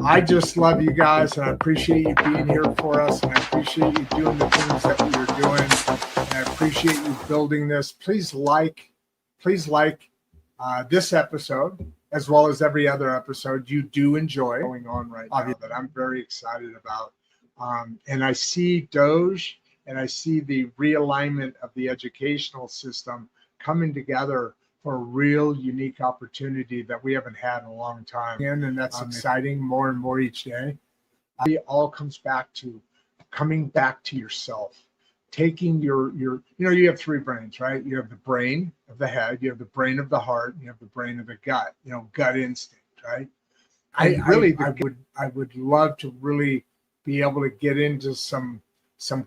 I just love you guys, and I appreciate you being here for us, and I appreciate you doing the things that we are doing, and I appreciate you building this. Please like this episode, as well as every other episode you do enjoy going on right now that I'm very excited about. And I see Doge, and I see the realignment of the educational system coming together for a real unique opportunity that we haven't had in a long time. And that's exciting more and more each day. It all comes back to coming back to yourself, taking your, you have three brains, right? You have the brain of the head, you have the brain of the heart, and you have the brain of the gut, gut instinct, right? I would love to really be able to get into some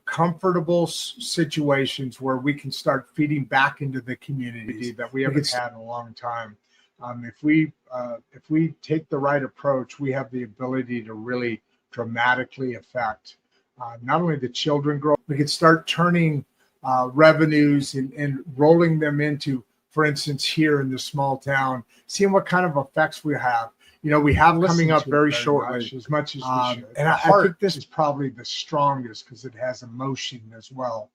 comfortable situations where we can start feeding back into the community that we haven't had in a long time. If we take the right approach, we have the ability to really dramatically affect not only the children growth, we could start turning revenues and rolling them into, for instance, here in this small town, seeing what kind of effects we have. We have coming up very shortly, as much as we should. And I think this is probably the strongest because it has emotion as well.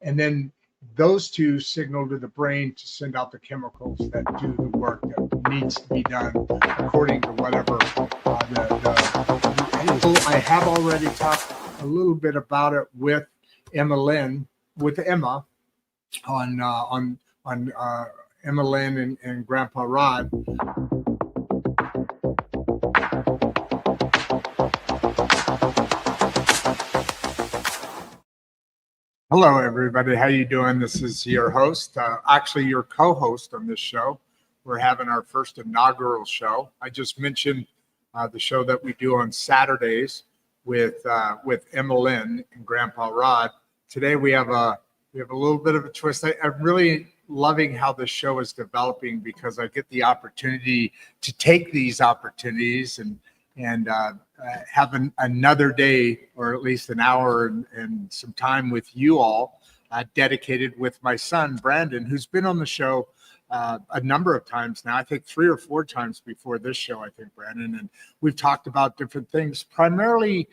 And then those two signal to the brain to send out the chemicals that do the work that needs to be done according to whatever I have already talked a little bit about it with Emma on Emma Lynn and Grandpa Rod. Hello, everybody. How you doing? This is your host, actually your co-host on this show. We're having our first inaugural show. I just mentioned the show that we do on Saturdays with Emma Lynn and Grandpa Rod. Today we have a little bit of a twist. I'm really loving how the show is developing because I get the opportunity to take these opportunities and have another day, or at least an hour and some time with you all, dedicated with my son, Brandon, who's been on the show a number of times now. I think 3 or 4 times before this show, I think, Brandon. And we've talked about different things, primarily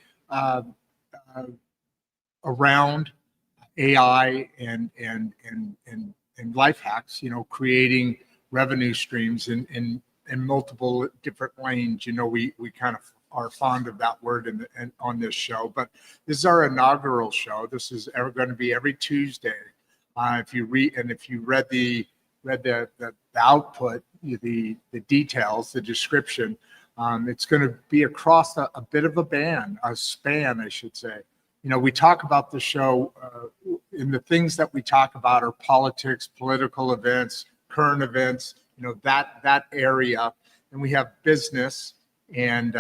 around AI and life hacks, creating revenue streams in multiple different lanes. We kind of are fond of that word on this show, but this is our inaugural show. This is going to be every Tuesday. If you read the output, the details, the description, it's going to be across a bit of a span, I should say. We talk about the show, and the things that we talk about are politics, political events, current events, that area, and we have business, and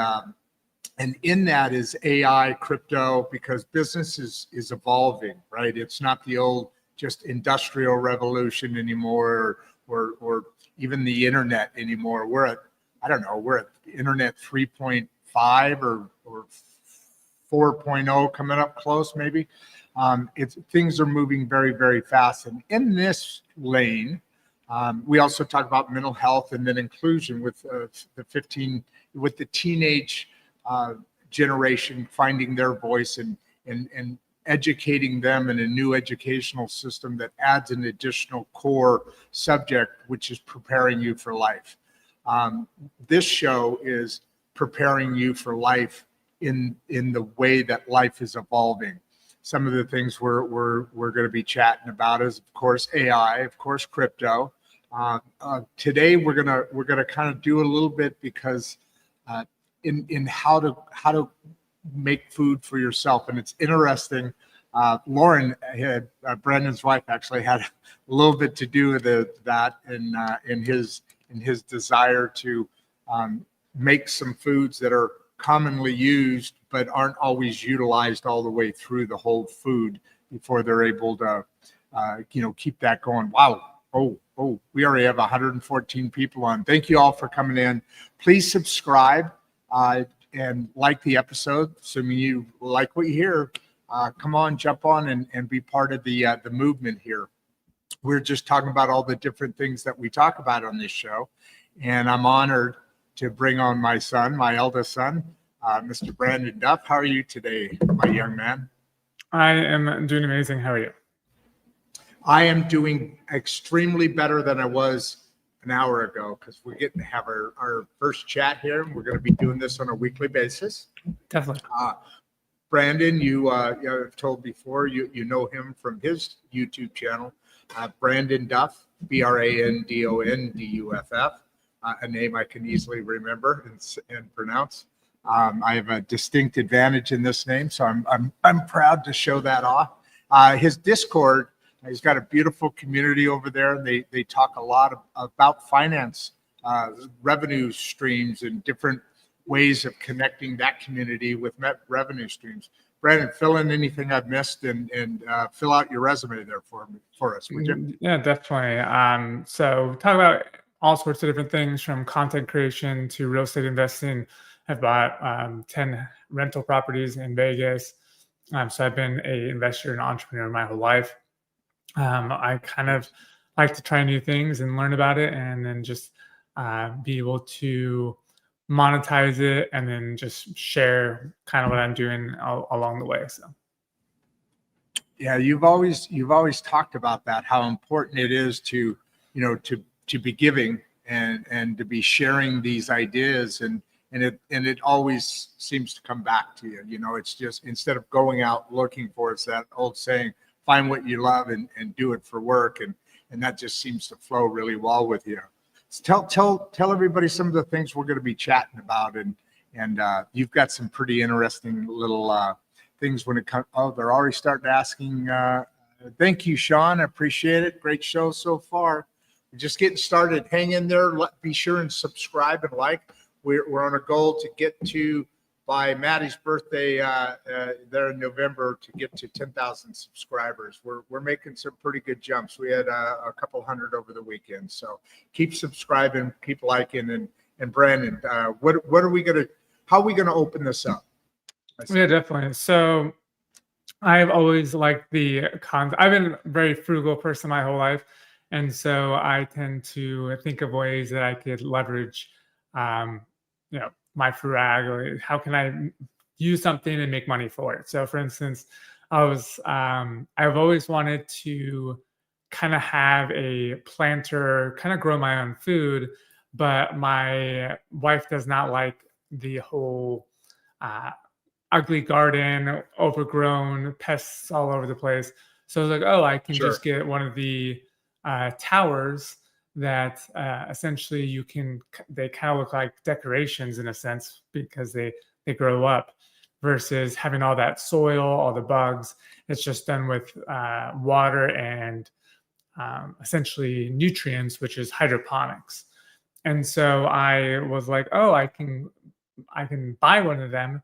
in that is AI, crypto, because business is evolving, right? It's not the old just industrial revolution anymore, or even the internet anymore. We're at internet 3.5 or 4.0 coming up close, maybe. Things are moving very, very fast, and in this lane. We also talk about mental health and then inclusion with the teenage generation finding their voice and educating them in a new educational system that adds an additional core subject, which is preparing you for life. This show is preparing you for life in the way that life is evolving. Some of the things we're going to be chatting about is, of course, AI, of course, crypto. Today we're gonna kind of do a little bit because in how to make food for yourself, and it's interesting. Lauren, Brandon's wife, actually had a little bit to do with that in his desire to make some foods that are commonly used but aren't always utilized all the way through the whole food before they're able to keep that going. Wow. Oh, we already have 114 people on. Thank you all for coming in. Please subscribe and like the episode. Assuming you like what you hear, come on, jump on and be part of the movement here. We're just talking about all the different things that we talk about on this show. And I'm honored to bring on my son, my eldest son, Mr. Brandon Duff. How are you today, my young man? I am doing amazing. How are you? I am doing extremely better than I was an hour ago because we're getting to have our first chat here. We're going to be doing this on a weekly basis. Definitely. Brandon, you I've told before, you know him from his YouTube channel, Brandon Duff, BRANDONDUFF, a name I can easily remember and pronounce. I have a distinct advantage in this name, so I'm proud to show that off. His Discord, he's got a beautiful community over there, and they talk a lot about finance, revenue streams, and different ways of connecting that community with revenue streams. Brandon, fill in anything I've missed and fill out your resume there for us, would you? Yeah, definitely. So talk about all sorts of different things from content creation to real estate investing. I've bought 10 rental properties in Vegas. So I've been an investor and entrepreneur my whole life. I kind of like to try new things and learn about it, and then just be able to monetize it and then just share kind of what I'm doing along the way. So yeah, you've always talked about that, how important it is to be giving and to be sharing these ideas, and it always seems to come back to you. It's just, instead of going out looking for, it's that old saying, find what you love and do it for work, and that just seems to flow really well with you. So tell everybody some of the things we're going to be chatting about, and you've got some pretty interesting little things when it comes. Oh, they're already starting asking. Thank you, Sean. I appreciate it. Great show so far. We're just getting started. Hang in there. Be sure and subscribe and like. We're on a goal to get to, by Maddie's birthday there in November, to get to 10,000 subscribers. We're making some pretty good jumps. We had a couple hundred over the weekend. So keep subscribing, keep liking, and Brandon, how are we gonna open this up? yeah, definitely. So I've always liked the I've been a very frugal person my whole life, and so I tend to think of ways that I could leverage, my frag, or how can I use something and make money for it. So, for instance, I've always wanted to kind of have a planter, kind of grow my own food, but my wife does not like the whole ugly garden, overgrown, pests all over the place. So I was like, oh, I can just get one of the towers that essentially they kind of look like decorations in a sense, because they grow up, versus having all that soil, all the bugs. It's just done with water and essentially nutrients, which is hydroponics. And so I was like, oh, I can buy one of them.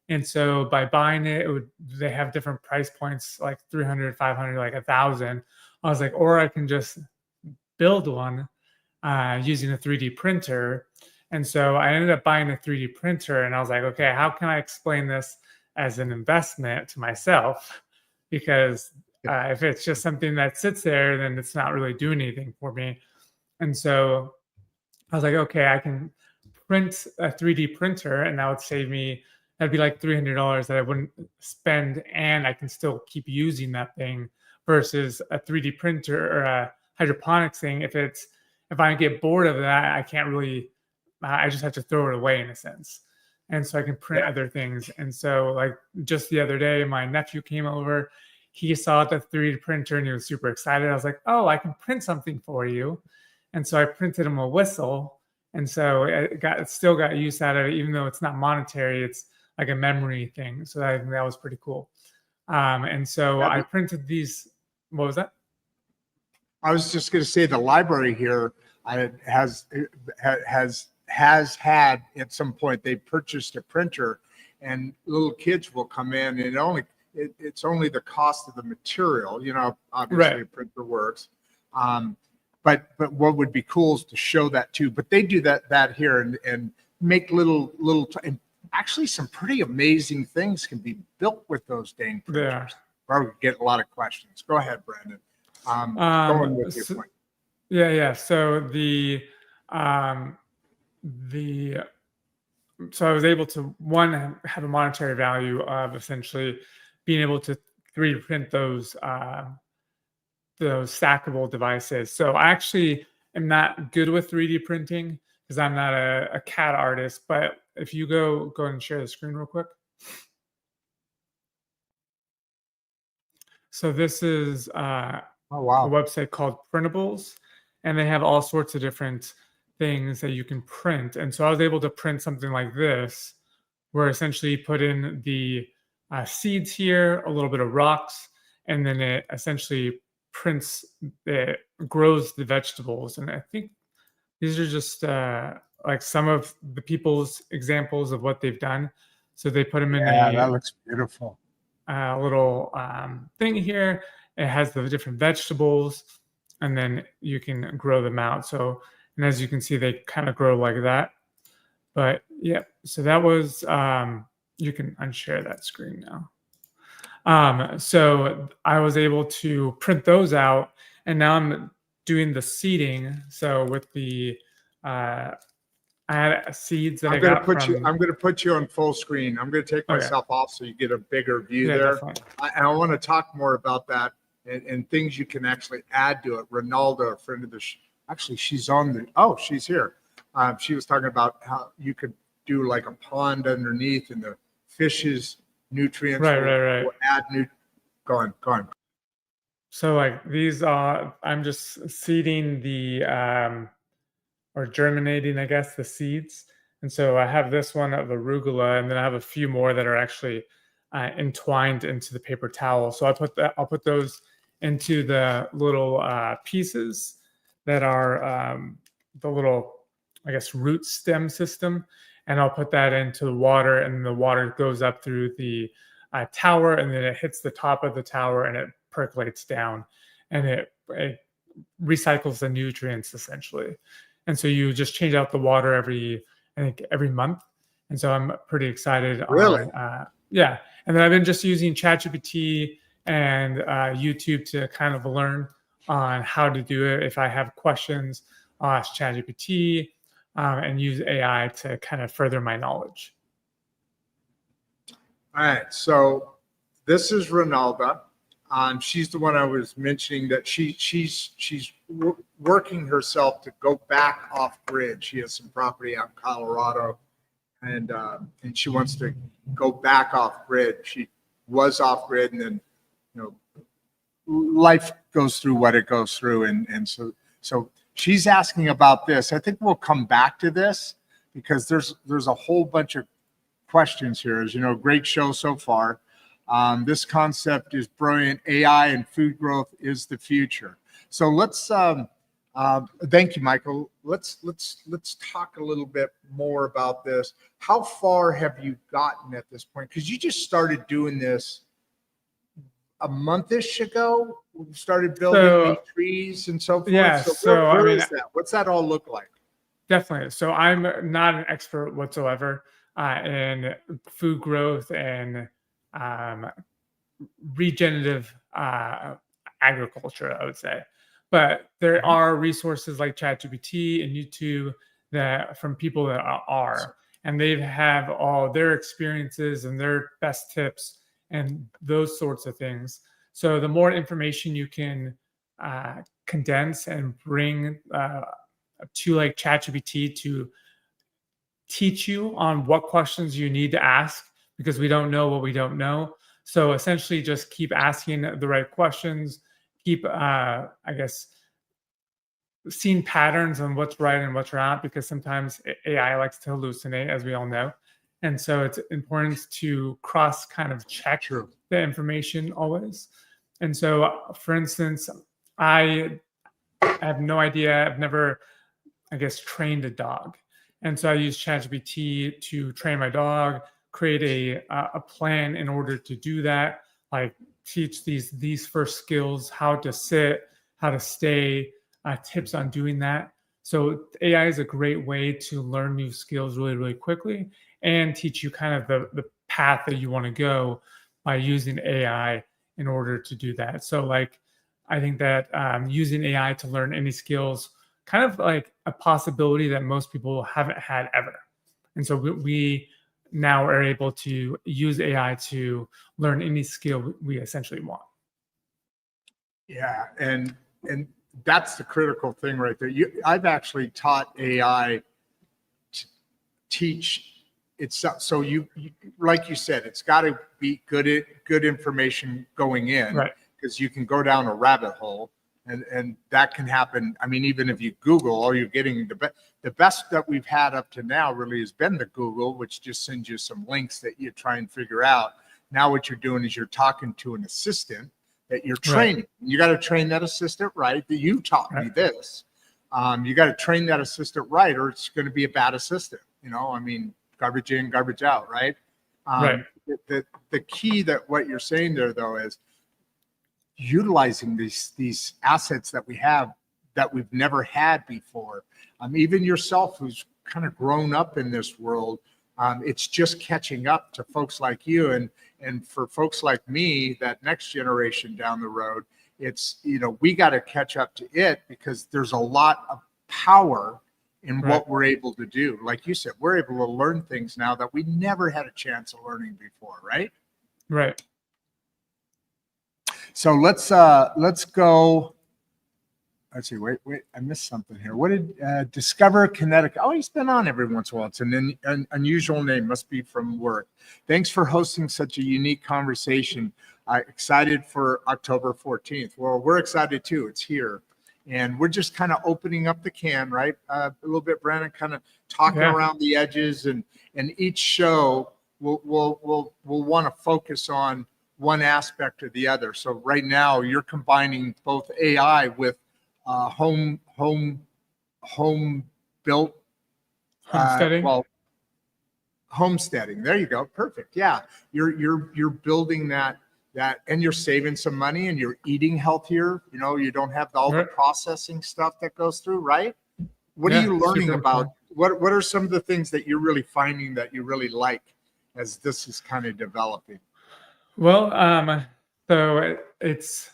And so by buying it, they have different price points, like 300, 500, like 1,000. I was like, or I can just build one using a 3D printer. And so I ended up buying a 3D printer, and I was like, okay, how can I explain this as an investment to myself? Because if it's just something that sits there, then it's not really doing anything for me. And so I was like, okay, I can print a 3D printer, and that would save me, that'd be like $300 that I wouldn't spend, and I can still keep using that thing, versus a 3D printer or a hydroponics thing. If I get bored of that, I can't really, I just have to throw it away in a sense. And so I can print other things. And so, like, just the other day, my nephew came over, he saw the 3D printer and he was super excited. I was like, oh, I can print something for you. And so I printed him a whistle. And so it still got use out of it, even though it's not monetary, it's like a memory thing. So I think that was pretty cool. And so I printed these. What was that? I was just going to say, the library here has had, at some point, they purchased a printer, and little kids will come in, and it's only the cost of the material. Obviously, a printer works. But what would be cool is to show that too. But they do that here and make little and actually some pretty amazing things can be built with those dang printers. Yeah. Probably get a lot of questions. Go ahead, Brandon. Going with your point. Yeah. So the so I was able to, one, have a monetary value of essentially being able to 3D print those stackable devices. So I actually am not good with 3D printing because I'm not a CAD artist. But if you go and share the screen real quick. So this is Oh, a wow. website called Printables, and they have all sorts of different things that you can print. And so I was able to print something like this, where essentially you put in the seeds here, a little bit of rocks, and then it essentially it grows the vegetables. And I think these are just like some of the people's examples of what they've done. So they put them in Yeah, a that looks beautiful. little thing here. It has the different vegetables, and then you can grow them out. So, and as you can see, they kind of grow like that. But yeah, so that was, you can unshare that screen now. So I was able to print those out, and now I'm doing the seeding. So with the, I had seeds that I got from. I'm gonna put you on full screen. I'm gonna take Okay. myself off so you get a bigger view Yeah, there. definitely. And I want to talk more about that and things you can actually add to it. Ronaldo, a friend of the, actually, she's on the, oh, she's here. She was talking about how you could do like a pond underneath and the fishes nutrients Right. will add new. Go on. So like these are, I'm just seeding the or germinating, I guess, the seeds. And so I have this one of arugula, and then I have a few more that are actually entwined into the paper towel. So I'll put those into the little pieces that are the little, I guess, root stem system, and I'll put that into the water, and the water goes up through the tower, and then it hits the top of the tower, and it percolates down, and it recycles the nutrients essentially. And so you just change out the water I think every month. And so I'm pretty excited Really? on, yeah. And then I've been just using ChatGPT and YouTube to kind of learn on how to do it. If I have questions, I'll ask ChatGPT and use AI to kind of further my knowledge. All right. So this is Ronaldo. She's the one I was mentioning that she's working herself to go back off grid. She has some property out in Colorado, and she wants to go back off grid. She was off grid, and then life goes through what it goes through, and so she's asking about this. I think we'll come back to this because there's a whole bunch of questions here. As you know, great show so far. This concept is brilliant. AI and food growth is the future. So let's thank you, Michael. Let's talk a little bit more about this. How far have you gotten at this point? Because you just started doing this a month-ish ago. We started building these trees and so forth. Yeah. So where is that? What's that all look like? Definitely. So I'm not an expert whatsoever in food growth and regenerative agriculture, I would say. But there are resources like ChatGPT and YouTube that from people that are, and they have all their experiences and their best tips and those sorts of things. So the more information you can condense and bring to like ChatGPT to teach you on what questions you need to ask, because we don't know what we don't know. So essentially just keep asking the right questions, keep, I guess, seeing patterns on what's right and what's not, because sometimes AI likes to hallucinate, as we all know. And so it's important to cross kind of check the information always. And so, for instance, I have no idea. I've never, I guess, trained a dog. And so I use ChatGPT to train my dog, create a plan in order to do that, like teach these first skills, how to sit, how to stay, tips on doing that. So AI is a great way to learn new skills really, really quickly and teach you kind of the path that you want to go by using AI in order to do that. So like, I think that using AI to learn any skills, kind of like a possibility that most people haven't had ever. And so we now are able to use AI to learn any skill we essentially want. Yeah, and that's the critical thing right there. I've actually taught AI to teach. It's so you like you said, it's got to be good information going in, Right. because you can go down a rabbit hole, and that can happen. I mean, even if you Google, all you're getting the best that we've had up to now really has been the Google, which just sends you some links that you try and figure out. Now what you're doing is you're talking to an assistant that you're training. Right. You got to train that assistant right. That you taught me this. You got to train that assistant right, or it's going to be a bad assistant. I mean, garbage in, garbage out, right? Right. The key that what you're saying there, though, is utilizing these assets that we have that we've never had before. Even yourself, who's kind of grown up in this world, it's just catching up to folks like you, and for folks like me, that next generation down the road, it's we got to catch up to it, because there's a lot of power in what we're able to do. Like you said, we're able to learn things now that we never had a chance of learning before, right? Right. So let's go. Let's see. Wait. I missed something here. What did Discover Kinetic? Oh, he's been on every once in a while. It's an unusual name. Must be from work. Thanks for hosting such a unique conversation. Excited for October 14th. Well, we're excited too. It's here, and we're just kind of opening up the can, right? A little bit, Brandon, kind of talking around the edges, and each show we'll want to focus on one aspect or the other. So right now you're combining both AI with home built Homesteading. Homesteading. There you go. Perfect. Yeah, you're building that, and you're saving some money, and you're eating healthier. You don't have all the processing stuff that goes through, right? What are you learning about? What are some of the things that you're really finding that you really like as this is kind of developing? Well, so it's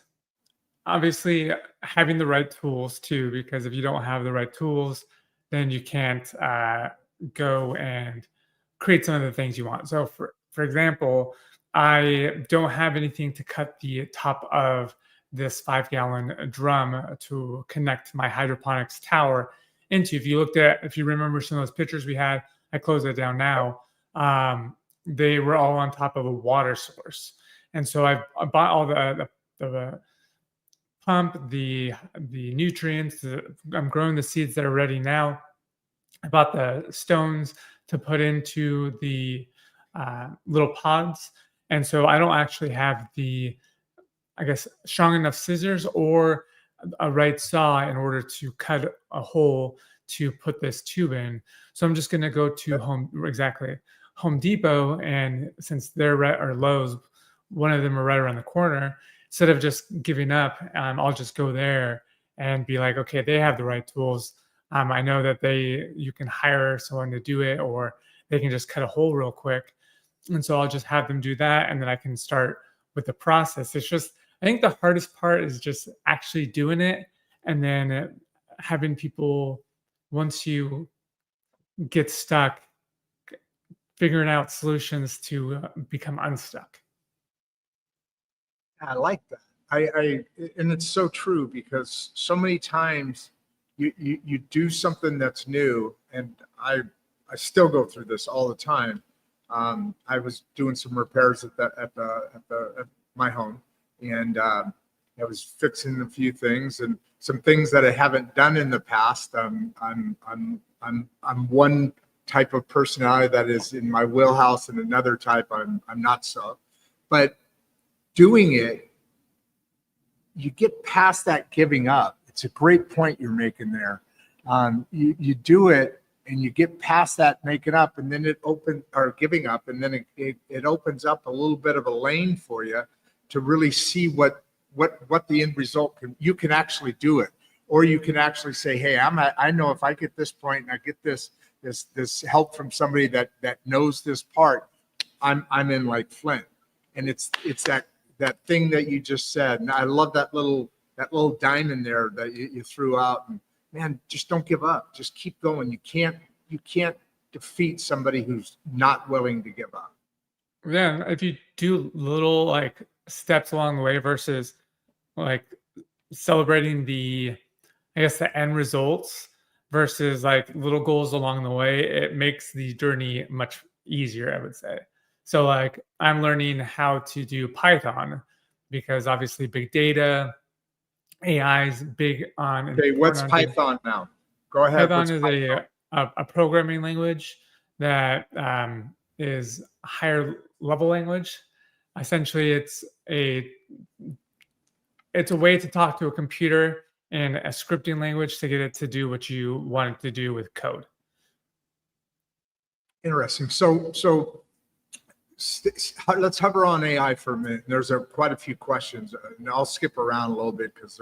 obviously having the right tools too, because if you don't have the right tools, then you can't go and create some of the things you want. So for example, I don't have anything to cut the top of this 5-gallon drum to connect my hydroponics tower into. If you remember some of those pictures we had, I closed it down now. They were all on top of a water source. And so I bought all the pump, the nutrients. I'm growing the seeds that are ready now. I bought the stones to put into the little pods. And so I don't actually have strong enough scissors or a right saw in order to cut a hole to put this tube in. So I'm just going to go to Home Depot, and since they're or Lowe's, one of them are right around the corner. Instead of just giving up, I'll just go there and be like, okay, they have the right tools. I know that you can hire someone to do it, or they can just cut a hole real quick. And so I'll just have them do that, and then I can start with the process. It's just, I think the hardest part is just actually doing it, and then having people, once you get stuck, figuring out solutions to become unstuck. I like that. And it's so true, because so many times you do something that's new, and I still go through this all the time. I was doing some repairs at my home, and I was fixing a few things and some things that I haven't done in the past. I'm one type of personality that is in my wheelhouse, and another type I'm not so. But doing it, you get past that giving up. It's a great point you're making there. You do it, and you get past that making up, and then giving up, and then it opens up a little bit of a lane for you to really see what the end result you can actually do it, or you can actually say, hey, I know if I get this point and I get this help from somebody that knows this part, I'm in like Flint. And it's that thing that you just said, and I love that little diamond there that you threw out. And man, just don't give up. Just keep going. You can't defeat somebody who's not willing to give up? Yeah, if you do little like steps along the way versus like celebrating the, I guess, the end results versus like little goals along the way, it makes the journey much easier, I would say. So like I'm learning how to do Python because obviously big data, AI is big on Okay, what's important on big. Python now? Go ahead. Python What's is Python? a programming language that is a higher level language. Essentially, it's a way to talk to a computer in a scripting language to get it to do what you want it to do with code. Interesting. So let's hover on AI for a minute. There's quite a few questions, and I'll skip around a little bit because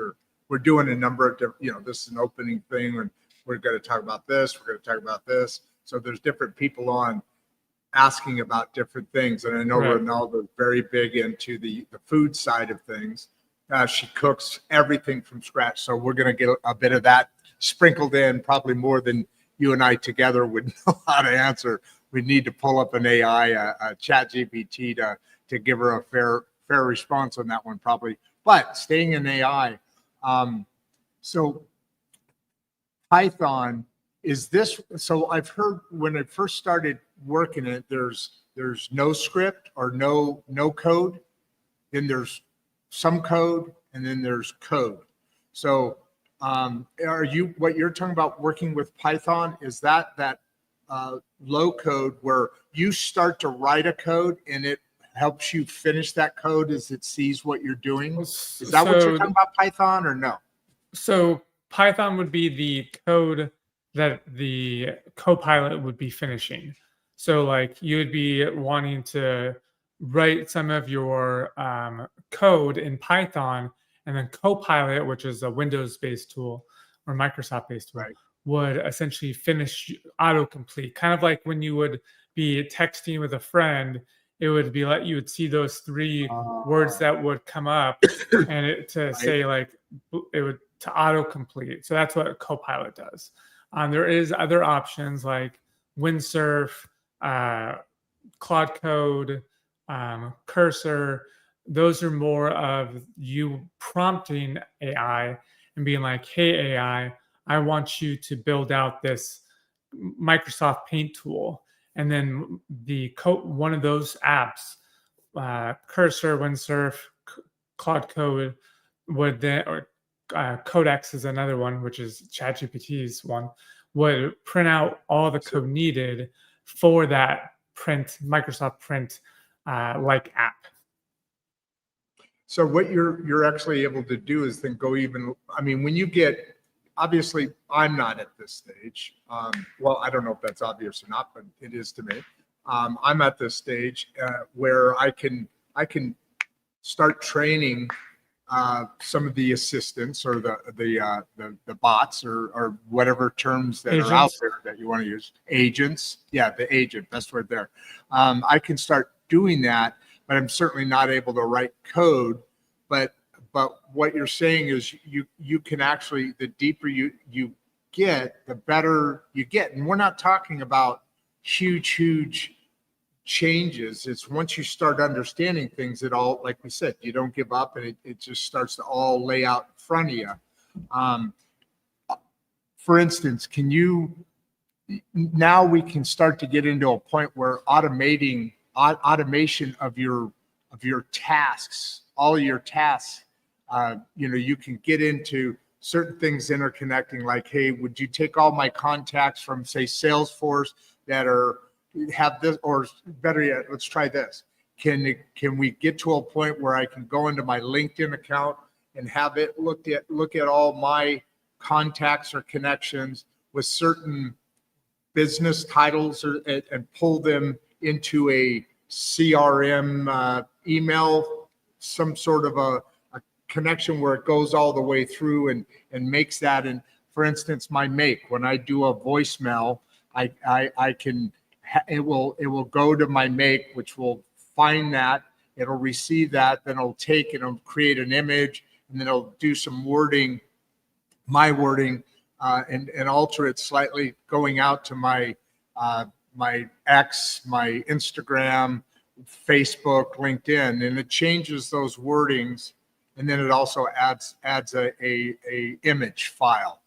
we're doing a number of different. This is an opening thing, and we're going to talk about this. We're going to talk about this. So there's different people on asking about different things, and I know Right. Ronaldo's very big into the food side of things. She cooks everything from scratch, so we're going to get a bit of that sprinkled in, probably more than you and I together would know how to answer. We need to pull up an AI, a chat GPT to give her a fair response on that one, probably. But staying in AI, so Python is this. So I've heard when I first started working it, there's no script or no code, then there's some code, and then there's code. So what you're talking about working with Python, is that low code where you start to write a code and it helps you finish that code as it sees what you're doing? Is that what you're talking about, Python, or no? So Python would be the code that the Copilot would be finishing. So like you would be wanting to write some of your code in Python, and then Copilot, which is a Windows-based tool or Microsoft-based tool, Right. would essentially finish autocomplete. Kind of like when you would be texting with a friend, it would be like you would see those three words that would come up, and it to say like it would to autocomplete. So that's what a Copilot does. There is other options like Windsurf, Claude Code, Cursor. Those are more of you prompting AI and being like, "Hey AI, I want you to build out this Microsoft Paint tool," and then one of those apps, Cursor, Windsurf, Claude Code, would then, or Codex is another one, which is ChatGPT's one, would print out all the code needed for that Microsoft Print like app. So what you're actually able to do is then go even. I mean, when you get, obviously, I'm not at this stage. Well, I don't know if that's obvious or not, but it is to me. I'm at this stage where I can start training some of the assistants or the bots or whatever terms that are out Agents. there that you want to use. Agents. Yeah, the agent, best word there. I can start doing that, but I'm certainly not able to write code. But what you're saying is you can actually, the deeper you get, the better you get. And we're not talking about huge changes. It's once you start understanding things, it all, like we said, you don't give up, and it just starts to all lay out in front of you. For instance, now we can start to get into a point where automation of your tasks, all your tasks, you can get into certain things interconnecting, like, hey, would you take all my contacts from, say, Salesforce that have this, or better yet, let's try this. Can we get to a point where I can go into my LinkedIn account and have it look at all my contacts or connections with certain business titles and pull them into a CRM email, some sort of a connection where it goes all the way through and makes that. And for instance, my make, when I do a voicemail, I can, it will go to my make, which will find that, it'll receive that, then it'll take and it'll create an image, and then it'll do some wording, my wording, and alter it slightly, going out to my my X, my Instagram, Facebook, LinkedIn, and it changes those wordings, and then it also adds a image file.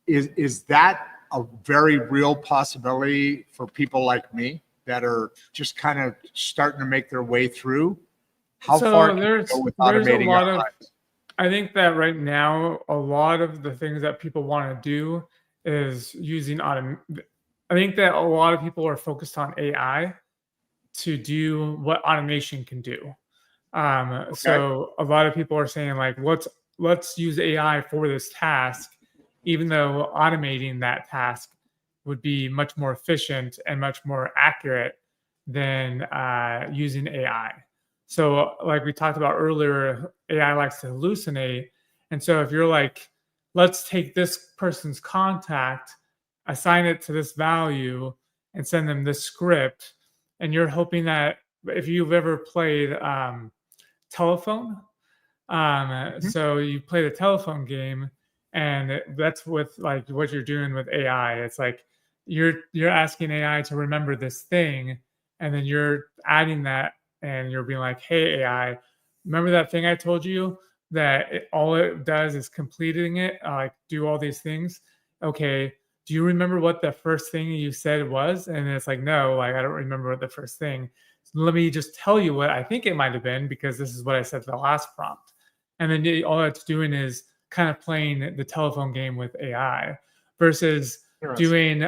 Is that a very real possibility for people like me that are just kind of starting to make their way through? How far can you go with automating our lives? I think that right now, a lot of the things that people want to do is using I think that a lot of people are focused on AI to do what automation can do. So a lot of people are saying like, let's use AI for this task, even though automating that task would be much more efficient and much more accurate than using AI. So, like we talked about earlier, AI likes to hallucinate. And so, if you're like, let's take this person's contact, assign it to this value, and send them this script, and you're hoping that if you've ever played telephone, so you play the telephone game, and that's with like what you're doing with AI. It's like you're asking AI to remember this thing, and then you're adding that, and you're being like, "Hey AI, remember that thing I told you that all it does is completing it, like do all these things. Okay, do you remember what the first thing you said was?" And it's like, "No, like I don't remember what the first thing. So let me just tell you what I think it might have been because this is what I said to the last prompt." And then all it's doing is kind of playing the telephone game with AI versus doing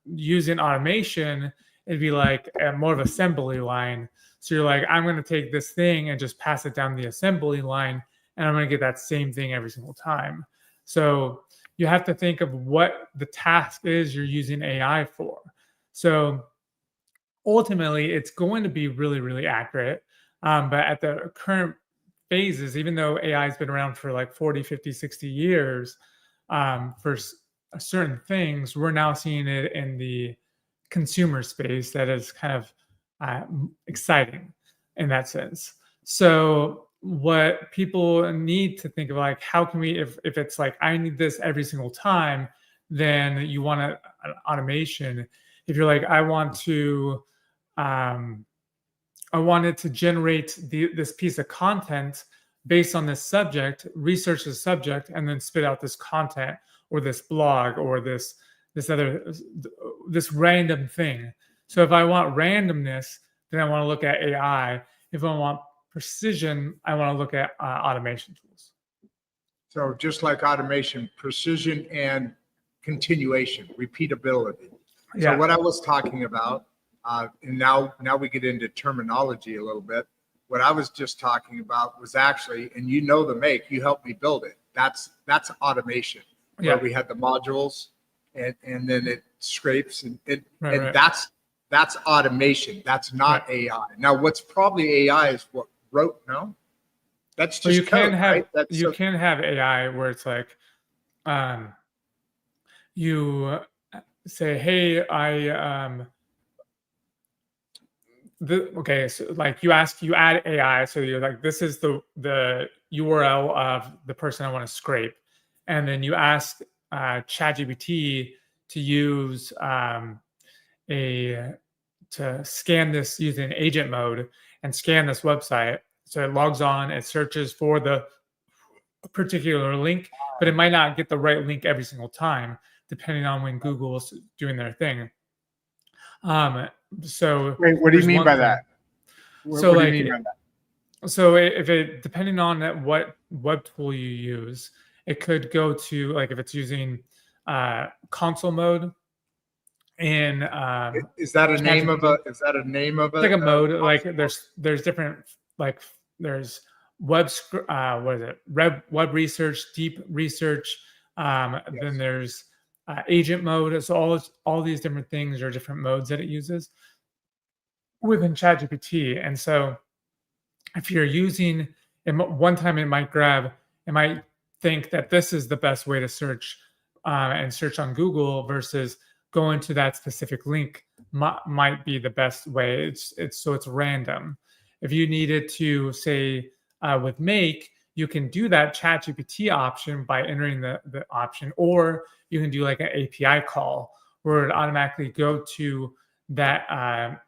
using automation. It'd be like more of assembly line. So you're like, I'm going to take this thing and just pass it down the assembly line, and I'm going to get that same thing every single time. So you have to think of what the task is you're using AI for. So ultimately, it's going to be really, really accurate. But at the current phases, even though AI has been around for like 40, 50, 60 years, for certain things, we're now seeing it in the consumer space that is kind of exciting in that sense. So what people need to think of, like, how can we, if it's like, I need this every single time, then you want an automation. If you're like, I wanted to generate this piece of content based on this subject, research the subject, and then spit out this content or this blog or this random thing. So if I want randomness, then I want to look at AI. If I want precision, I want to look at automation tools. So just like automation, precision and continuation, repeatability. Yeah. So what I was talking about, and now we get into terminology a little bit. What I was just talking about was actually, and you know the make, you helped me build it. That's automation. Yeah. Where we had the modules and then it scrapes and Right. that's automation. That's not AI. Now what's probably AI is what wrote, no? That's just you code, can have right? can have AI where it's like you say, hey, okay, so like you add AI, so you're like, this is the URL of the person I want to scrape, and then you ask ChatGPT to use to scan this using agent mode and scan this website. So it logs on, it searches for the particular link, but it might not get the right link every single time, depending on when Google's doing their thing. So wait, what do you mean by that? So what do you mean by that? So if it, depending on what web tool you use, it could go to, like, if it's using console mode. And is that a name of a? Is that a name of a? Like a mode. Like there's different, like there's what is it? Web research, deep research. Yes. Then there's agent mode. So all these different things are different modes that it uses within ChatGPT. And so if you're using it, one time it might think that this is the best way to search and search on Google versus going to that specific link might be the best way. It's random. If you needed to say with make, you can do that ChatGPT option by entering the option, or you can do like an API call where it automatically go to that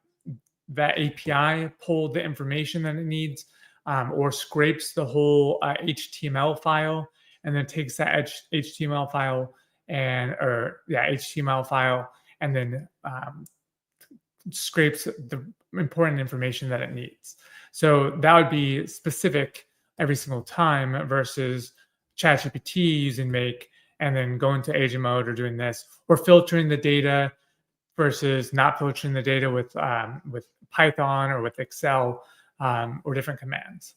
that API, pull the information that it needs, or scrapes the whole HTML file, and then takes that HTML file HTML file, and then scrapes the important information that it needs. So that would be specific every single time versus ChatGPT using Make and then going to agent mode or doing this, or filtering the data versus not filtering the data with Python or with Excel or different commands.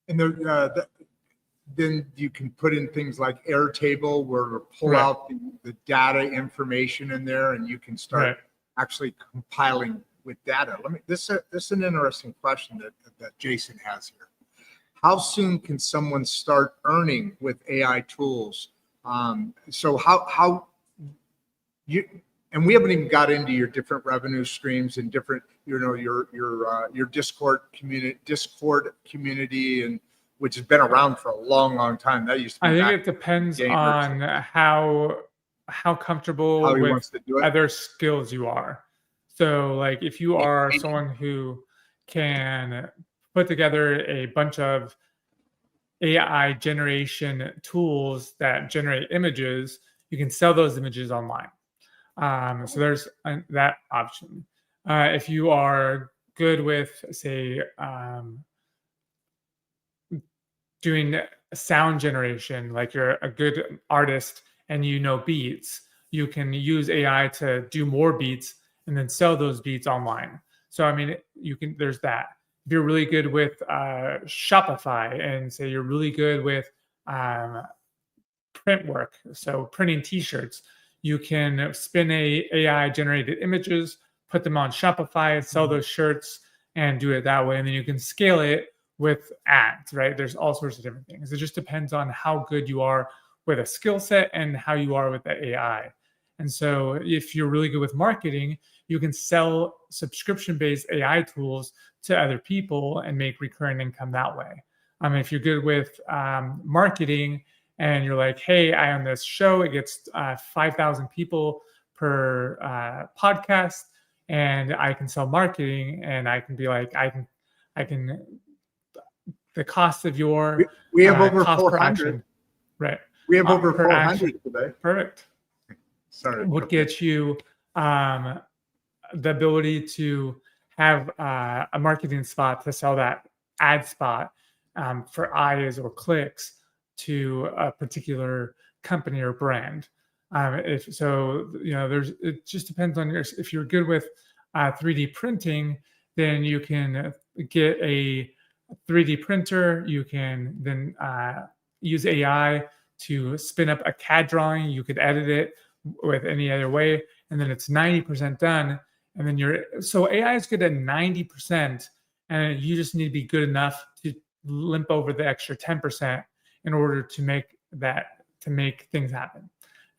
And then you can put in things like Airtable, where it'll pull out the data information in there, and you can start actually compiling with data. This is an interesting question that Jason has here. How soon can someone start earning with AI tools? So how you, and we haven't even got into your different revenue streams and different, your Discord community, and which has been around for a long time. That used to be, I think it depends on how comfortable with other skills you are. So like if you are someone who can put together a bunch of AI generation tools that generate images, you can sell those images online. So there's that option. If you are good with, say, doing sound generation, like you're a good artist and you know beats, you can use AI to do more beats and then sell those beats online. So I mean, there's that. If you're really good with Shopify, and say you're really good with print work, so printing t-shirts, you can spin AI generated images, put them on Shopify, sell those shirts, and do it that way. And then you can scale it with ads, right? There's all sorts of different things. It just depends on how good you are with a skill set and how you are with the AI. And so if you're really good with marketing, you can sell subscription-based AI tools to other people and make recurring income that way. If you're good with marketing and you're like, hey, I own this show, it gets 5,000 people per podcast, and I can sell marketing, and I can be like, I can the cost of your we have over 400, right? We have over 400 today. Perfect. Sorry. Would get you the ability to have a marketing spot to sell that ad spot for eyes or clicks to a particular company or brand. If so, it just depends on if you're good with 3D printing, then you can get a 3D printer. You can then use AI to spin up a CAD drawing. You could edit it with any other way, and then it's 90% done. And then so AI is good at 90%, and you just need to be good enough to limp over the extra 10% in order to make things happen.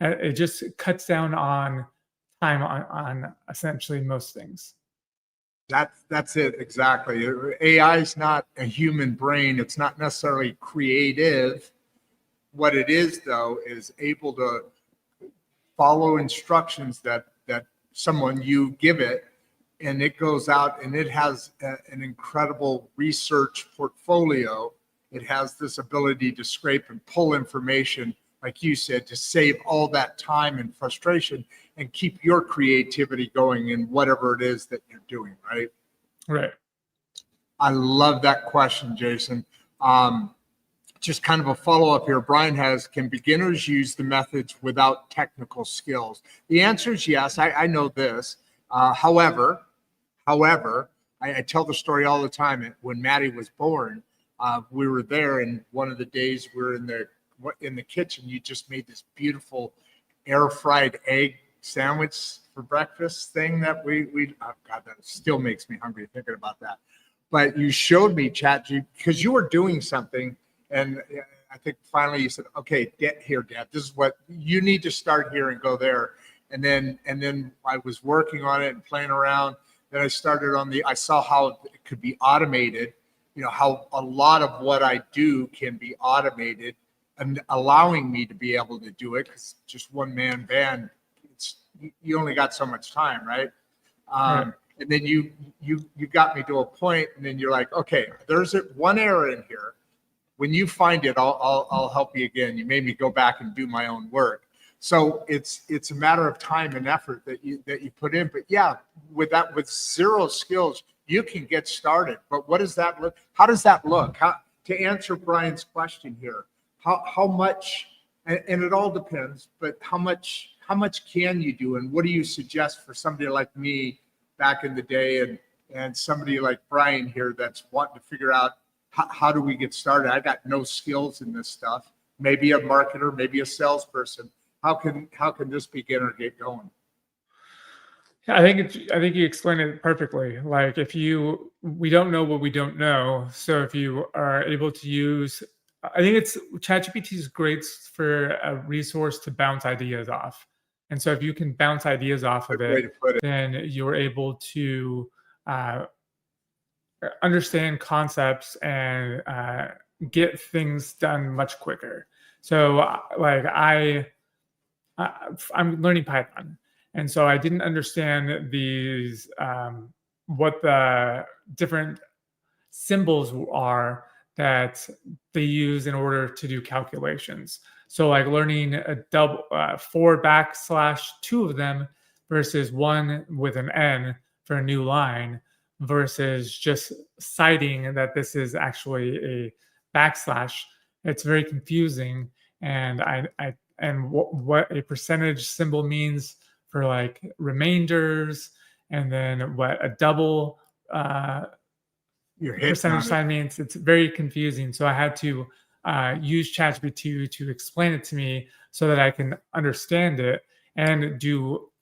It just cuts down on time on essentially most things. That's it, exactly. AI is not a human brain. It's not necessarily creative. What it is, though, is able to follow instructions that someone you give it, and it goes out and it has an incredible research portfolio. It has this ability to scrape and pull information, like you said, to save all that time and frustration and keep your creativity going in whatever it is that you're doing, right? Right. I love that question, Jason. Just kind of a follow-up here. Brian can beginners use the methods without technical skills? The answer is yes. I know this. However, I tell the story all the time. When Maddie was born, we were there, and one of the days we were in the kitchen. You just made this beautiful air-fried egg sandwich for breakfast thing that oh God, that still makes me hungry thinking about that. But you showed me ChatGPT because you were doing something. And I think finally you said, okay, here, Dad, this is what you need to start here and go there. And then I was working on it and playing around. Then I started I saw how it could be automated, how a lot of what I do can be automated and allowing me to be able to do it, because just one man band you only got so much time, right? Right. And then you got me to a point, and then you're like, okay, there's one error in here. When you find it, I'll help you again. You made me go back and do my own work. So it's a matter of time and effort that you put in. But yeah, with zero skills, you can get started. But what does that look? How does that look? To answer Brian's question here, how much? And it all depends. But how much can you do? And what do you suggest for somebody like me back in the day, and somebody like Brian here that's wanting to figure out how do we get started? I got no skills in this stuff. Maybe a marketer, maybe a salesperson. How can this beginner get going? I think you explained it perfectly. Like we don't know what we don't know. So if you are able to use, I think ChatGPT is great for a resource to bounce ideas off. And so if you can bounce ideas off of it, then you're able to understand concepts and get things done much quicker. So like I'm learning Python, and so I didn't understand these what the different symbols are that they use in order to do calculations. So like learning a double 4 \2 of them versus 1 with an N for a new line versus just citing that this is actually a backslash. It's very confusing, and what a percentage symbol means for like remainders, and then what a double percentage sign means. It's very confusing. So I had to use ChatGPT to explain it to me so that I can understand it and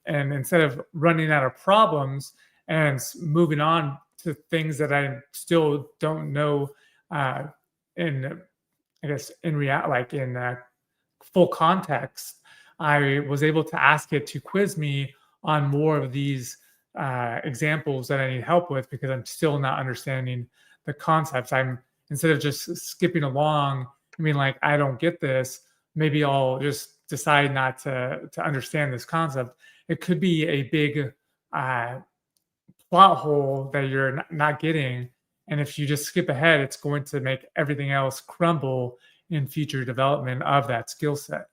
instead of running out of problems and moving on to things that I still don't know in full context, I was able to ask it to quiz me on more of these examples that I need help with because I'm still not understanding the concepts. Instead of just skipping along, I mean, like, I don't get this, maybe I'll just decide not to understand this concept. It could be a big plot hole that you're not getting. And if you just skip ahead, it's going to make everything else crumble in future development of that skill set.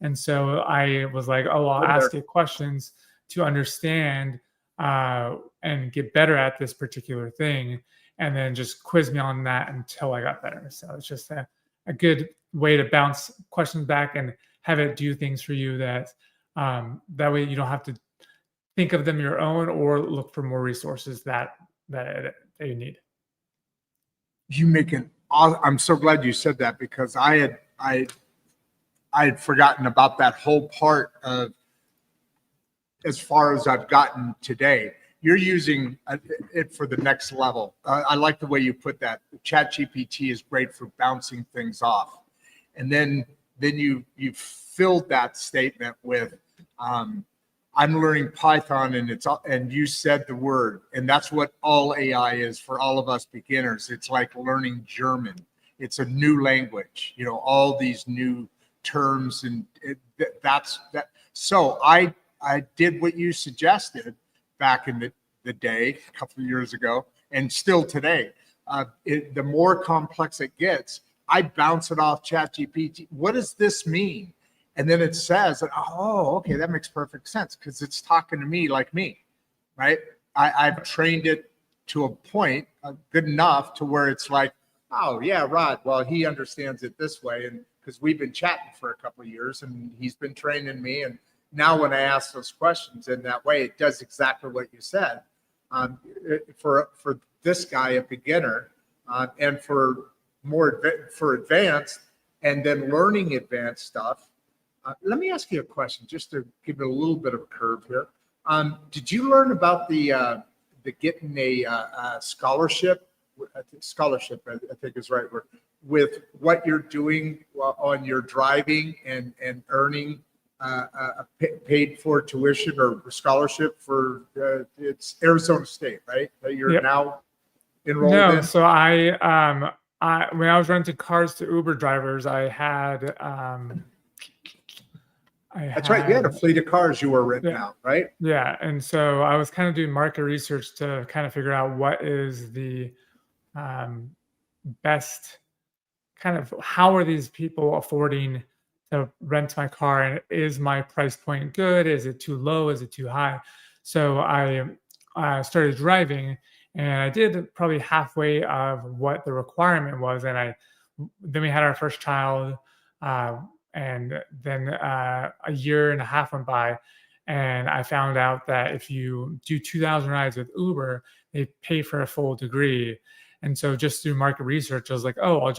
And so I was like, oh, I'll ask it questions to understand and get better at this particular thing, and then just quiz me on that until I got better. So it's just a good way to bounce questions back and have it do things for you that way you don't have to think of them your own or look for more resources that you need. I'm so glad you said that, because I had forgotten about that whole part of, as far as I've gotten today. You're using it for the next level. I like the way you put that. ChatGPT is great for bouncing things off. And then you filled that statement with, I'm learning Python, and you said the word, and that's what all AI is for all of us beginners. It's like learning German. It's a new language, all these new terms, and that's that. So I did what you suggested back in the day, a couple of years ago, and still today. The more complex it gets, I bounce it off ChatGPT. What does this mean? And then it says, oh, okay, that makes perfect sense, because it's talking to me like me, right? I've trained it to a point good enough to where it's like, oh, yeah, Rod, well, he understands it this way. And because we've been chatting for a couple of years, and he's been training me. And now when I ask those questions in that way, it does exactly what you said. For this guy, a beginner, and for advanced, and then learning advanced stuff. Let me ask you a question, just to give it a little bit of a curve here. Did you learn about the getting a scholarship? Scholarship, I think is right word, with what you're doing on your driving and earning a paid for tuition or scholarship for it's Arizona State, right? That you're now enrolled in. So when I was renting cars to Uber drivers, I had That's right. You had a have, fleet of cars you were renting yeah, out, right? yeah. And so I was kind of doing market research to kind of figure out what is the um, best kind of, how are these people affording to rent my car, and is my price point good? Is it too low? Is it too high? So I started driving, and I did probably halfway of what the requirement was, and then we had our first child, uh, and then a year and a half went by, and I found out that if you do 2,000 rides with Uber, they pay for a full degree. And so just through market research, I was like, oh,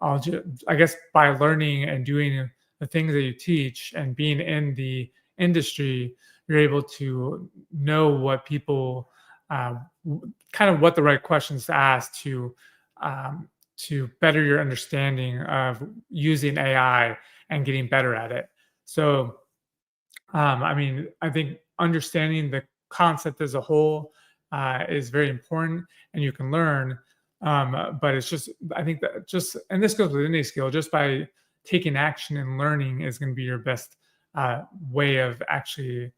I guess by learning and doing the things that you teach and being in the industry, you're able to know what people, kind of what the right questions to ask to better your understanding of using AI and getting better at it. So, I mean, I think understanding the concept as a whole is very important, and you can learn. But it's just, I think that just, and this goes with any skill, just by taking action and learning is going to be your best way of actually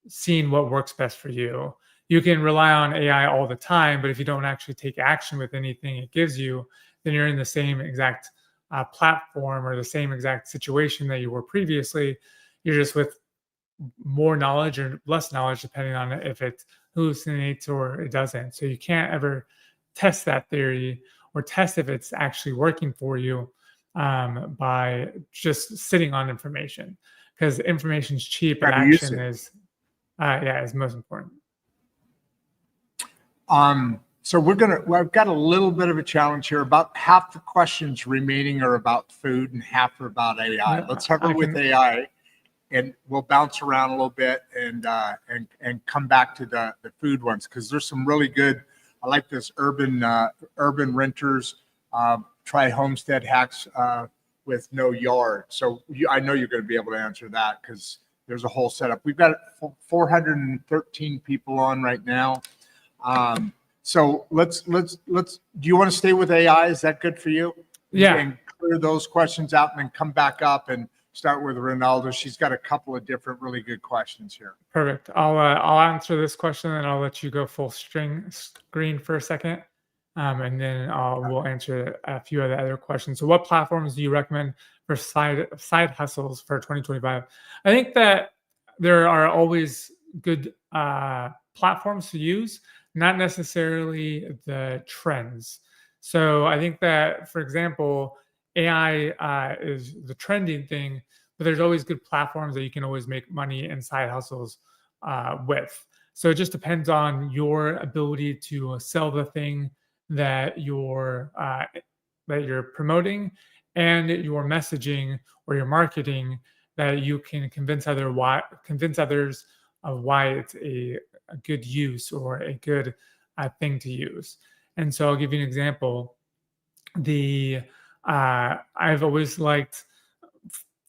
seeing what works best for you. You can rely on AI all the time, but if you don't actually take action with anything it gives you, then you're in the same exact platform or the same exact situation that you were previously. You're just with more knowledge or less knowledge, depending on if it hallucinates or it doesn't. So you can't ever test that theory or test if it's actually working for you by just sitting on information, because information is cheap, but Got to use action it. is most important. So well, I've got a little bit of a challenge here. About half the questions remaining are about food and half are about AI. Yeah, Let's start with AI, and we'll bounce around a little bit and come back to the food ones, because there's some really good. I like this urban renters. Try Homestead hacks with no yard. So I know you're going to be able to answer that, because there's a whole setup. We've got 413 people on right now. So let's. Do you want to stay with AI? Is that good for you? Yeah. And clear those questions out, and then come back up and start with Ronaldo. She's got a couple of different really good questions here. Perfect. I'll answer this question, and I'll let you go full screen for a second, and then we'll answer a few of the other questions. So, what platforms do you recommend for side hustles for 2025? I think that there are always good platforms to use, not necessarily the trends. So I think that, for example, AI is the trending thing, but there's always good platforms that you can always make money and side hustles with. So it just depends on your ability to sell the thing that you're promoting, and your messaging or your marketing, that you can convince others of why it's a good use or a good thing to use. And so I'll give you an example. I've always liked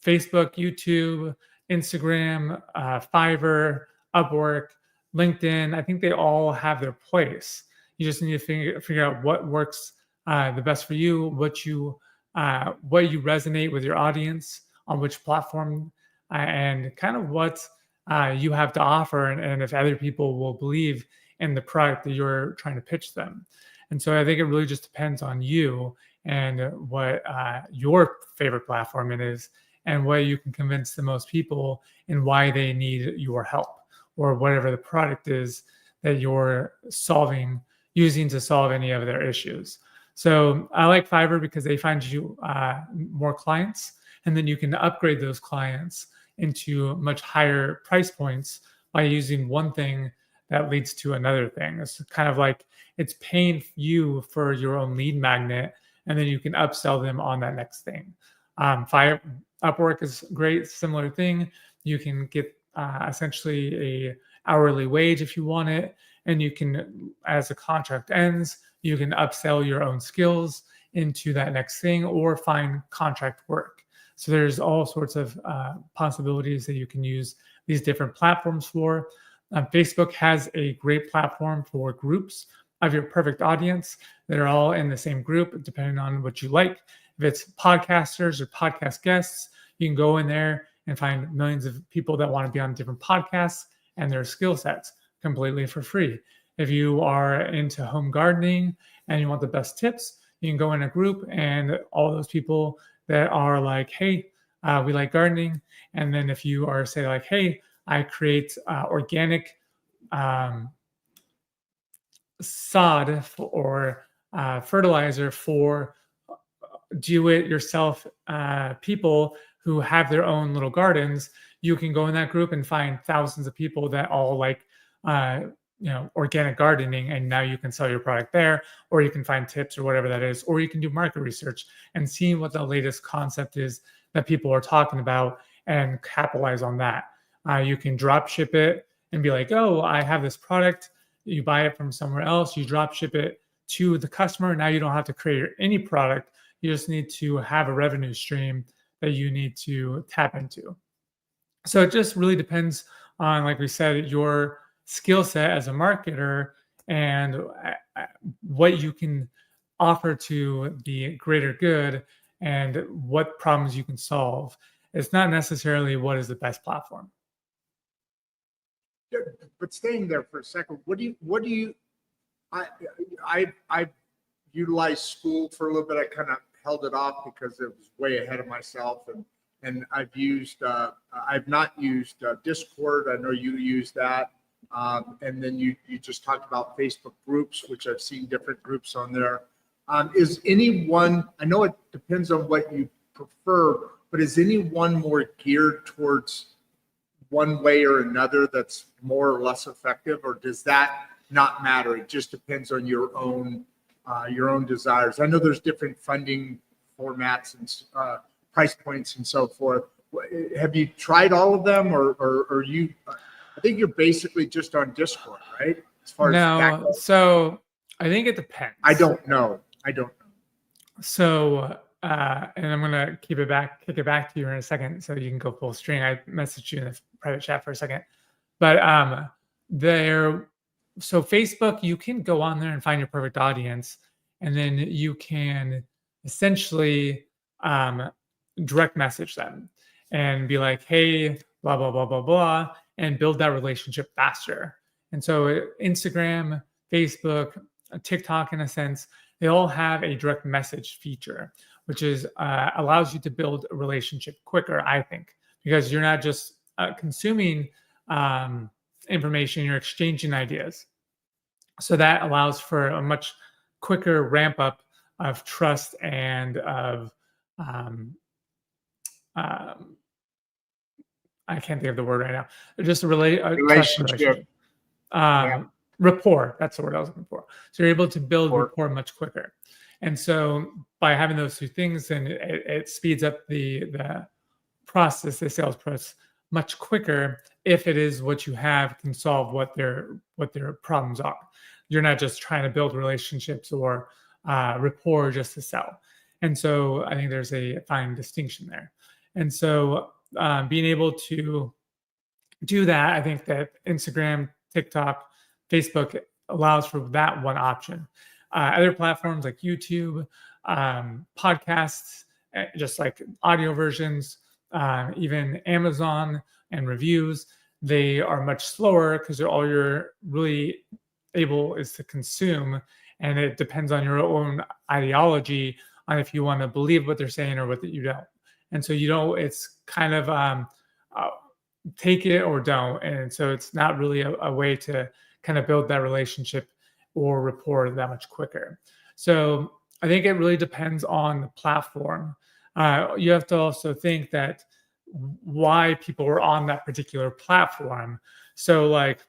Facebook, YouTube, Instagram, Fiverr, Upwork, LinkedIn. I think they all have their place. You just need to figure out what works the best for you, what you resonate with your audience on which platform, and kind of what you have to offer, and if other people will believe in the product that you're trying to pitch them. And so I think it really just depends on you and what your favorite platform it is, and what you can convince the most people and why they need your help, or whatever the product is that you're using to solve any of their issues. So I like Fiverr because they find you more clients, and then you can upgrade those clients into much higher price points by using one thing that leads to another thing. It's kind of like it's paying you for your own lead magnet, and then you can upsell them on that next thing. Upwork is great, similar thing. You can get essentially a hourly wage if you want it, and you can, as the contract ends, you can upsell your own skills into that next thing or find contract work. So there's all sorts of possibilities that you can use these different platforms for. Facebook has a great platform for groups of your perfect audience that are all in the same group, depending on what you like. If it's podcasters or podcast guests, you can go in there and find millions of people that want to be on different podcasts and their skill sets completely for free. If you are into home gardening and you want the best tips, you can go in a group and all those people that are like, hey, we like gardening. And then if you are say like, hey, I create organic sod or fertilizer for do-it-yourself people who have their own little gardens, you can go in that group and find thousands of people that all like organic gardening, and now you can sell your product there, or you can find tips or whatever that is, or you can do market research and see what the latest concept is that people are talking about and capitalize on that. You can drop ship it and be like, oh, I have this product. You buy it from somewhere else, you drop ship it to the customer. Now you don't have to create any product. You just need to have a revenue stream that you need to tap into. So it just really depends on, like we said, your skill set as a marketer and what you can offer to the greater good and what problems you can solve. It's not necessarily what is the best platform. But staying there for a second, I utilized school for a little bit. I kind of held it off because it was way ahead of myself, and I've not used Discord. I know you use that, and then you just talked about Facebook groups, which I've seen different groups on there. Is any one? I know it depends on what you prefer, but is any one more geared towards one way or another that's more or less effective, or does that not matter? It just depends on your own desires. I know there's different funding formats and price points and so forth. Have you tried all of them, or you? I think you're basically just on Discord, right? As far as that goes. So I think it depends. I don't know. So and I'm gonna kick it back to you in a second, so you can go full string. I messaged you in the private chat for a second, but so Facebook, you can go on there and find your perfect audience, and then you can essentially direct message them and be like, hey, blah blah blah blah blah, and build that relationship faster. And so Instagram, Facebook, TikTok, in a sense, they all have a direct message feature, which is allows you to build a relationship quicker, I think, because you're not just consuming information, you're exchanging ideas. So that allows for a much quicker ramp up of trust and of I can't think of the word right now. Just a relationship. Rapport. That's the word I was looking for. So you're able to build rapport much quicker. And so by having those two things, then it speeds up the process, the sales process, much quicker if it is what you have can solve what their problems are. You're not just trying to build relationships or rapport just to sell. And so I think there's a fine distinction there. And so being able to do that, I think that Instagram, TikTok, Facebook allows for that one option. Other platforms like YouTube, podcasts, just like audio versions, even Amazon and reviews, they are much slower because all you're really able is to consume, and it depends on your own ideology on if you want to believe what they're saying or what you don't. And so it's kind of take it or don't. And so it's not really a way to kind of build that relationship or rapport that much quicker. So I think it really depends on the platform. You have to also think that why people are on that particular platform. So like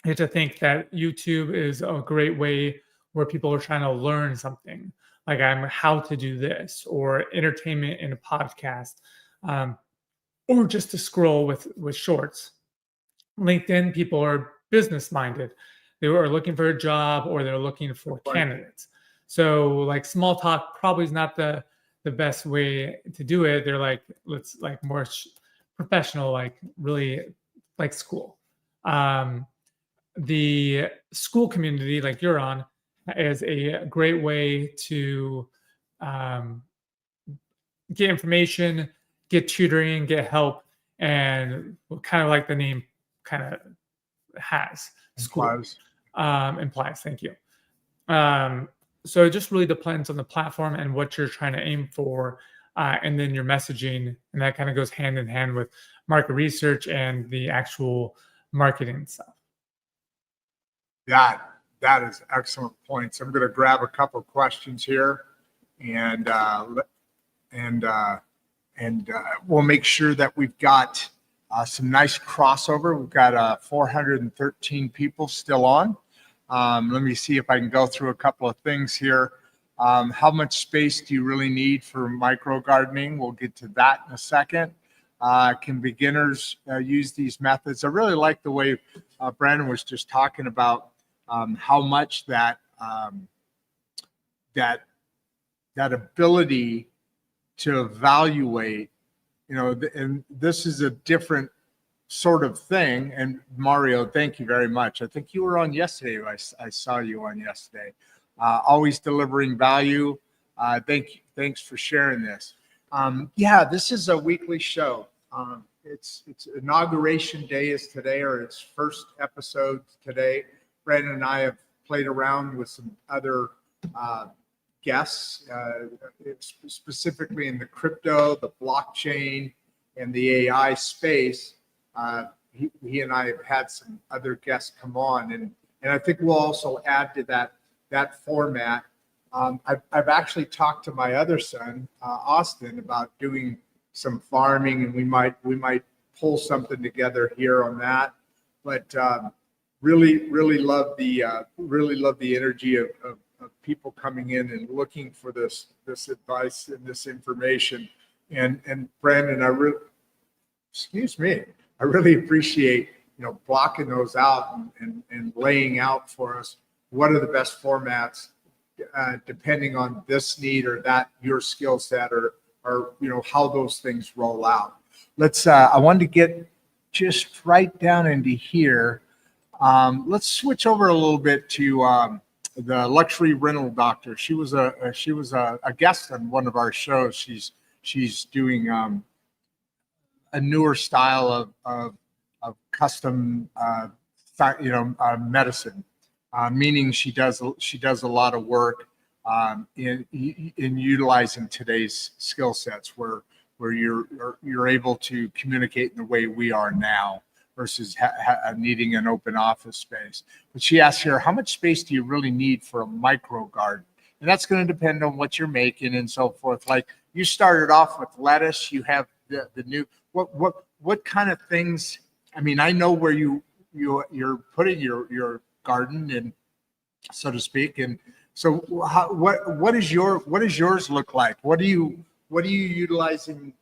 you have to think that YouTube is a great way where people are trying to learn something, like how to do this, or entertainment in a podcast, or just to scroll with shorts. LinkedIn, people are business minded. They are looking for a job or they're looking for candidates. So like small talk probably is not the best way to do it. They're like, let's like more professional, like really like school. The school community like you're on is a great way to get information, get tutoring, get help, and kind of like the name kind of has, school implies. Thank you. So it just really depends on the platform and what you're trying to aim for, and then your messaging, and that kind of goes hand in hand with market research and the actual marketing stuff. That is excellent points. I'm going to grab a couple of questions here, and we'll make sure that we've got some nice crossover. We've got 413 people still on. Let me see if I can go through a couple of things here. How much space do you really need for micro gardening? We'll get to that in a second. Can beginners use these methods? I really like the way Brandon was just talking about how much that ability to evaluate, and this is a different sort of thing. And Mario, thank you very much. I think you were on yesterday. I saw you on yesterday. Always delivering value. Thanks for sharing this. This is a weekly show. It's inauguration day is today, or its first episode today. Brandon and I have played around with some other guests, specifically in the crypto, the blockchain, and the AI space. He and I have had some other guests come on, and I think we'll also add to that format. I've actually talked to my other son, Austin, about doing some farming, and we might pull something together here on that. But really love the energy of people coming in and looking for this advice and this information. And Brandon, I really appreciate blocking those out and laying out for us what are the best formats depending on this need or that, your skill set, or how those things roll out. I wanted to get just right down into here. Let's switch over a little bit to the luxury rental doctor. She was a guest on one of our shows. She's doing a newer style of custom medicine, meaning she does a lot of work in utilizing today's skill sets where you're able to communicate in the way we are now versus needing an open office space. But she asked here, how much space do you really need for a micro garden? And that's going to depend on what you're making and so forth. Like you started off with lettuce, you have the new, what kind of things? I mean, I know where you're putting your garden, and so to speak. And so what does yours look like? What are you utilizing?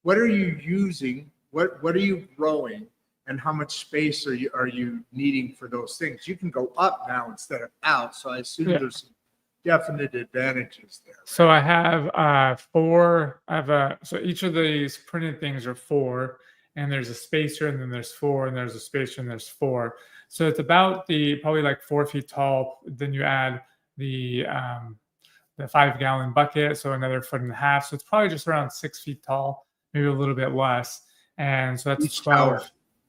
What are you using? What are you growing, and how much space are you needing for those things? You can go up now instead of out, so I assume there's some definite advantages there. So I have 4. So each of these printed things are 4, and there's a spacer, and then there's 4, and there's a spacer, and there's 4. So it's about probably like 4 feet tall. Then you add the 5-gallon bucket, so another 1.5 feet. So it's probably just around 6 feet tall, maybe a little bit less. And so that's Each 12. tower.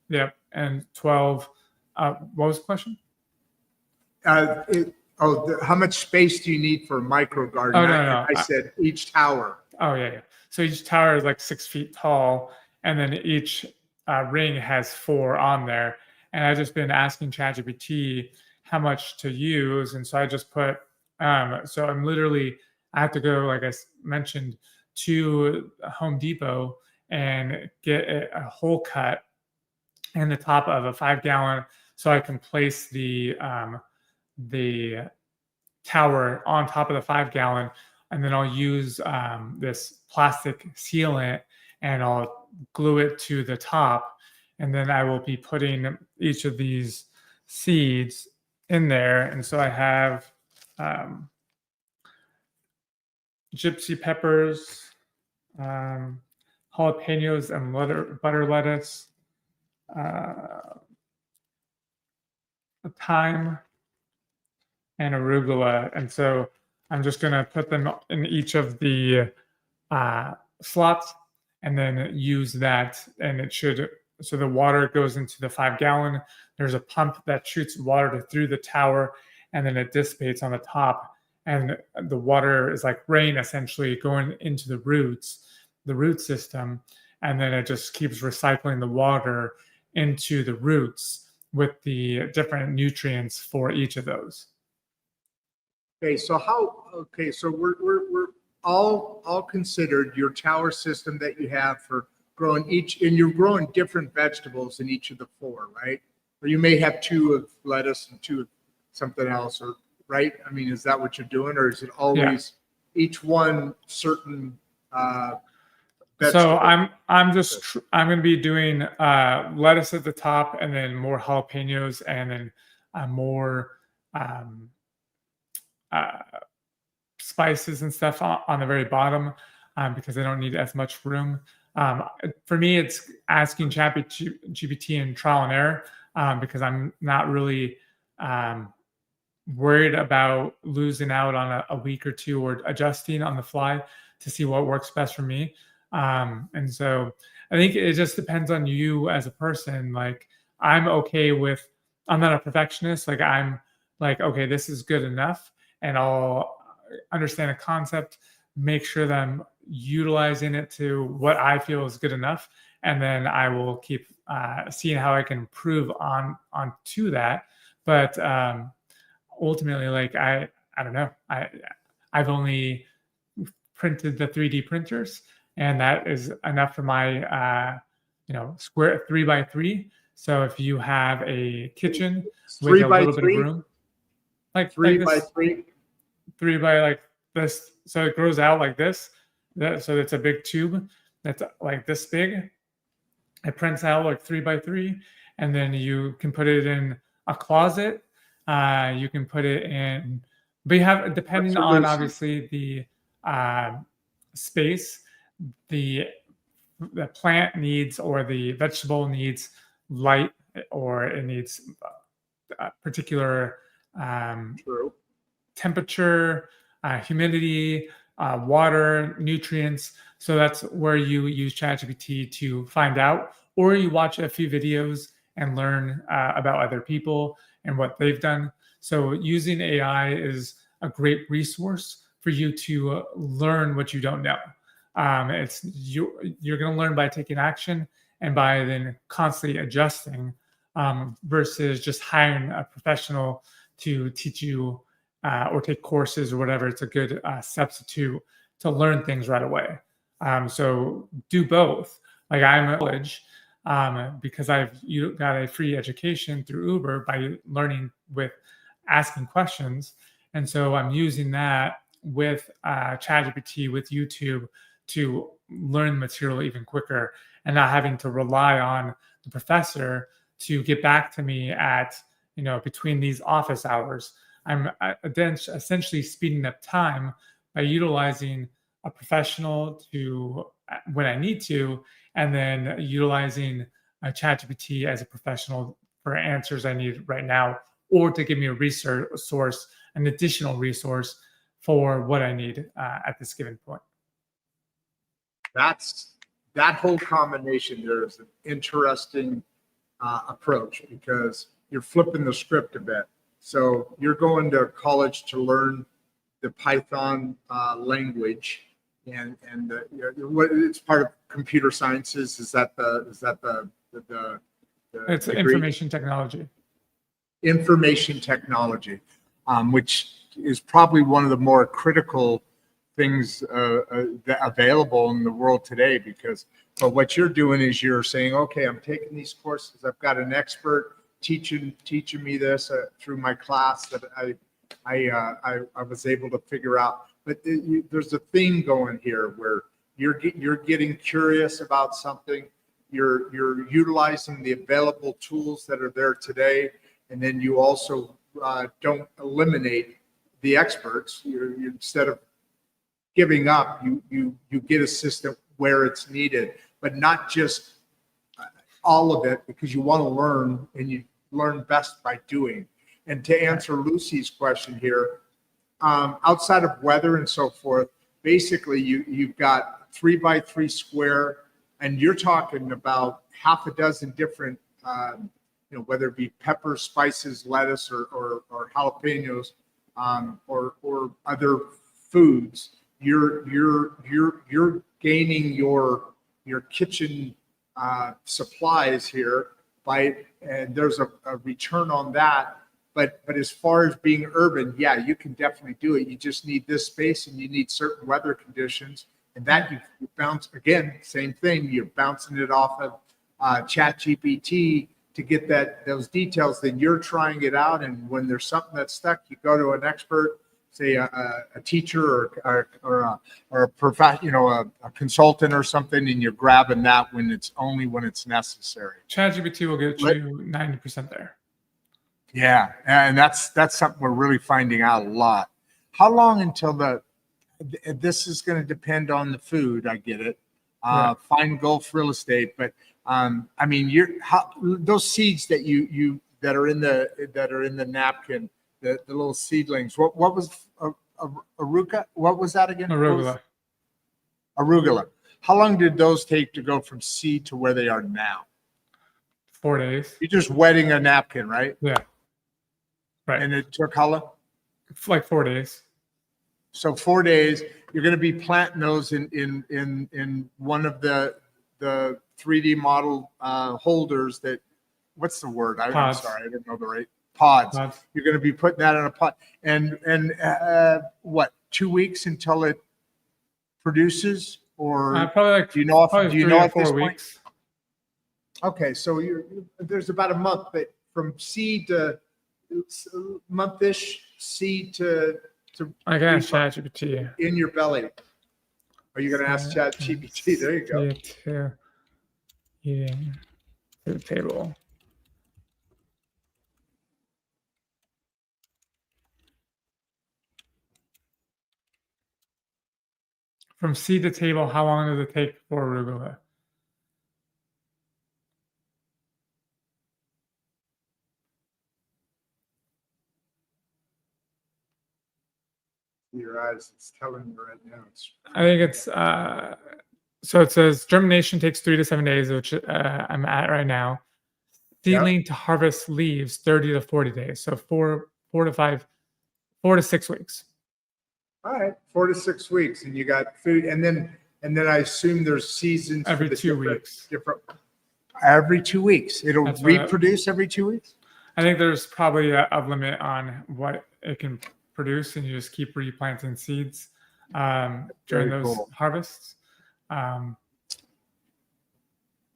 Yep, and 12. What was the question? How much space do you need for a micro garden? Oh, no. I said each tower. Oh, yeah. So each tower is like 6 feet tall, and then each ring has 4 on there. And I've just been asking ChatGPT how much to use, and so I just put. So I have to go, like I mentioned, to Home Depot and get a hole cut in the top of a 5-gallon, so I can place the tower on top of the 5-gallon, and then I'll use this plastic sealant and I'll glue it to the top, and then I will be putting each of these seeds in there. And so I have gypsy peppers, jalapenos, and butter lettuce, thyme, and arugula. And so I'm just going to put them in each of the slots, and then use that, and it should, so the water goes into the 5-gallon. There's a pump that shoots water through the tower, and then it dissipates on the top, and the water is like rain essentially going into the root system, and then it just keeps recycling the water into the roots with the different nutrients for each of those. Okay, so we're all considered your tower system that you have for growing each, and you're growing different vegetables in each of the 4, right? Or you may have 2 of lettuce and 2 of something else, or right? I mean, is that what you're doing, or is it always each one certain vegetable? So I'm going to be doing lettuce at the top, and then more jalapenos, and then more spices and stuff on the very bottom, because I don't need as much room. For me, it's asking ChatGPT and trial and error, because I'm not really worried about losing out on a week or 2 or adjusting on the fly to see what works best for me. And so I think it just depends on you as a person. Like, I'm not a perfectionist. Like, I'm like, okay, this is good enough, and I'll understand a concept, make sure that I'm utilizing it to what I feel is good enough, and then I will keep seeing how I can improve on to that. But ultimately, like, I don't know, I've only printed the 3D printers, and that is enough for my square 3x3. So if you have a kitchen with a little bit of room, like 3x3, 3 by like this, so it grows out like this. So it's a big tube that's like this big. It prints out like 3x3, and then you can put it in a closet. You can put it in, but you have, depending on obviously the space, the plant needs, or the vegetable needs light, or it needs a particular temperature, humidity, water, nutrients. So that's where you use ChatGPT to find out, or you watch a few videos and learn about other people and what they've done. So using AI is a great resource for you to learn what you don't know. You're going to learn by taking action and by then constantly adjusting, versus just hiring a professional to teach you or take courses or whatever. It's a good substitute to learn things right away. So do both. Like, I'm at college because you got a free education through Uber by learning with asking questions. And so I'm using that with ChatGPT, with YouTube, to learn material even quicker, and not having to rely on the professor to get back to me at, between these office hours. I'm essentially speeding up time by utilizing a professional to when I need to, and then utilizing a ChatGPT as a professional for answers I need right now, or to give me a research source, an additional resource for what I need at this given point. That whole combination there is an interesting approach, because you're flipping the script a bit. So you're going to college to learn the Python language, and it's part of computer sciences. Is that the It's degree? information technology. Information technology, which is probably one of the more critical things that available in the world today. But what you're doing is you're saying, okay, I'm taking these courses. I've got an expert teaching me this through my class that I was able to figure out. But there's a theme going here where you're getting curious about something. You're utilizing the available tools that are there today, and then you also don't eliminate the experts. You instead of giving up, you get assistance where it's needed, but not just all of it, because you want to learn, and you learn best by doing. And to answer Lucy's question here, outside of weather and so forth, basically you've got 3x3 square and you're talking about half a dozen different, whether it be peppers, spices, lettuce, or jalapenos, or other foods, you're gaining your kitchen supplies here and there's a return on that. But as far as being urban, yeah, you can definitely do it. You just need this space and you need certain weather conditions, and that you bounce again, same thing. You're bouncing it off of Chat GPT to get those details. Then you're trying it out, and when there's something that's stuck, you go to an expert, say a teacher or a professional, a consultant or something, and you're grabbing that when it's necessary. ChatGPT will get you 90% there. Yeah, and that's something we're really finding out a lot. How long until this is going to depend on the food? I get it. Fine Gulf real estate, but I mean, those seeds that are in the napkin, the little seedlings. What was arugula? What was that again? Arugula. How long did those take to go from seed to where they are now? 4 days. You're just wetting a napkin, right? Yeah. Right. And it took how long? Like 4 days. So 4 days. You're going to be planting those in one of the 3D model holders that. What's the word? I'm sorry, I don't know the right pods. You're going to be putting that in a pot, and what? 2 weeks until it produces, or probably like do you know? Do you know at this 4 weeks? Point? Okay, so there's about a month, but from seed to month-ish, seed to I can ask ChatGPT in your belly. Are you going to ask ChatGPT? There you go. To eating food table. From seed to table, how long does it take for arugula? Your eyes, it's telling me right now. I think it's so it says germination takes 3 to 7 days, which I'm at right now. Seedling to harvest leaves 30 to 40 days. So 4 to 6 weeks. All right, 4 to 6 weeks, and you got food, and then I assume there's seasons every 2 weeks. Every 2 weeks, it'll reproduce every 2 weeks. I think there's probably a limit on what it can produce, and you just keep replanting seeds during those harvests.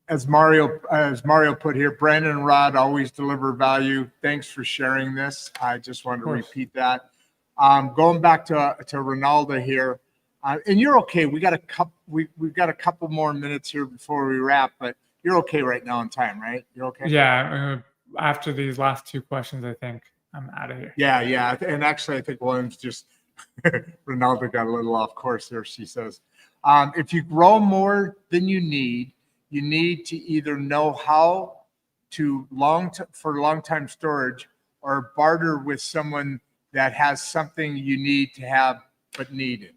As Mario put here, Brandon and Rod always deliver value. Thanks for sharing this. I just wanted to repeat that. Going back to Ronaldo here, and you're okay. We got a couple more minutes here before we wrap, but you're okay right now on time, right? You're okay. Yeah. After these last 2 questions, I think I'm out of here. Yeah. And actually, I think Williams just Ronaldo got a little off course there. She says, if you grow more than you need to either know how to for long-time storage or barter with someone that has something you need to have but needed.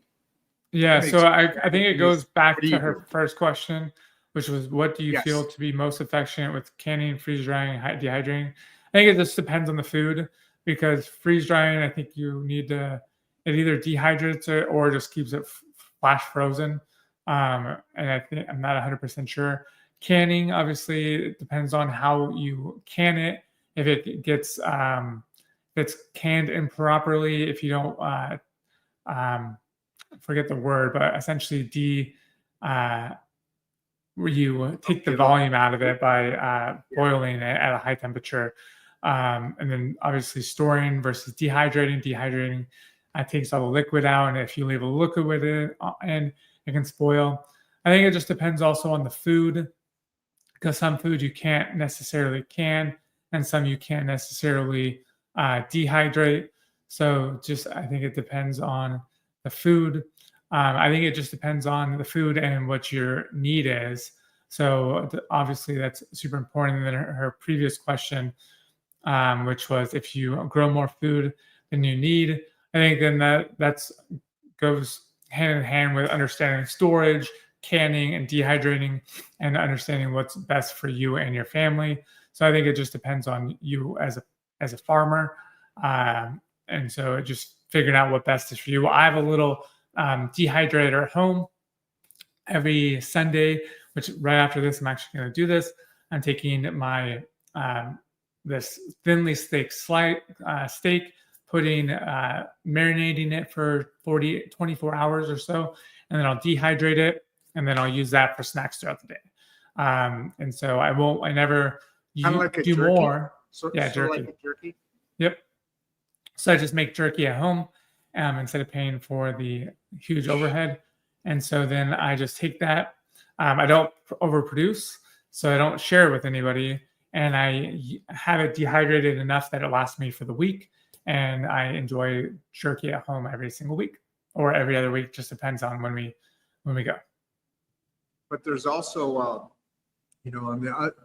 Yeah, so I think it goes back to her first question, which was, what do you feel to be most affectionate with canning, freeze drying, dehydrating? I think it just depends on the food, because freeze drying, I think you need to, it either dehydrates it or just keeps it flash frozen. And I think I'm not 100% sure. Canning, obviously, it depends on how you can it. If it gets it's canned improperly, if you don't forget the word, but essentially you take the volume out of it by boiling it at a high temperature. And then obviously storing versus dehydrating. Dehydrating takes all the liquid out, and if you leave a liquid with it, and it can spoil. I think it just depends also on the food, because some food you can't necessarily can, and some you can't necessarily dehydrate. So I think it depends on the food. I think it just depends on the food and what your need is. So obviously that's super important. And then her previous question, which was, if you grow more food than you need, I think then that goes hand in hand with understanding storage, canning and dehydrating and understanding what's best for you and your family. So I think it just depends on you as a farmer. And so it just figuring out what best is for you. I have a little dehydrator at home every Sunday, which right after this, I'm actually going to do this. I'm taking my this thinly steak steak, putting marinating it for 24 hours or so, and then I'll dehydrate it, and then I'll use that for snacks throughout the day. And so I never Kind of like a do jerky? more. Sort Yeah, of like jerky. a jerky. Yep. So I just make jerky at home instead of paying for the huge overhead. And so then I just take that. I don't overproduce, so I don't share it with anybody. And I have it dehydrated enough that it lasts me for the week. And I enjoy jerky at home every single week or every other week. Just depends on when we go. But there's also, on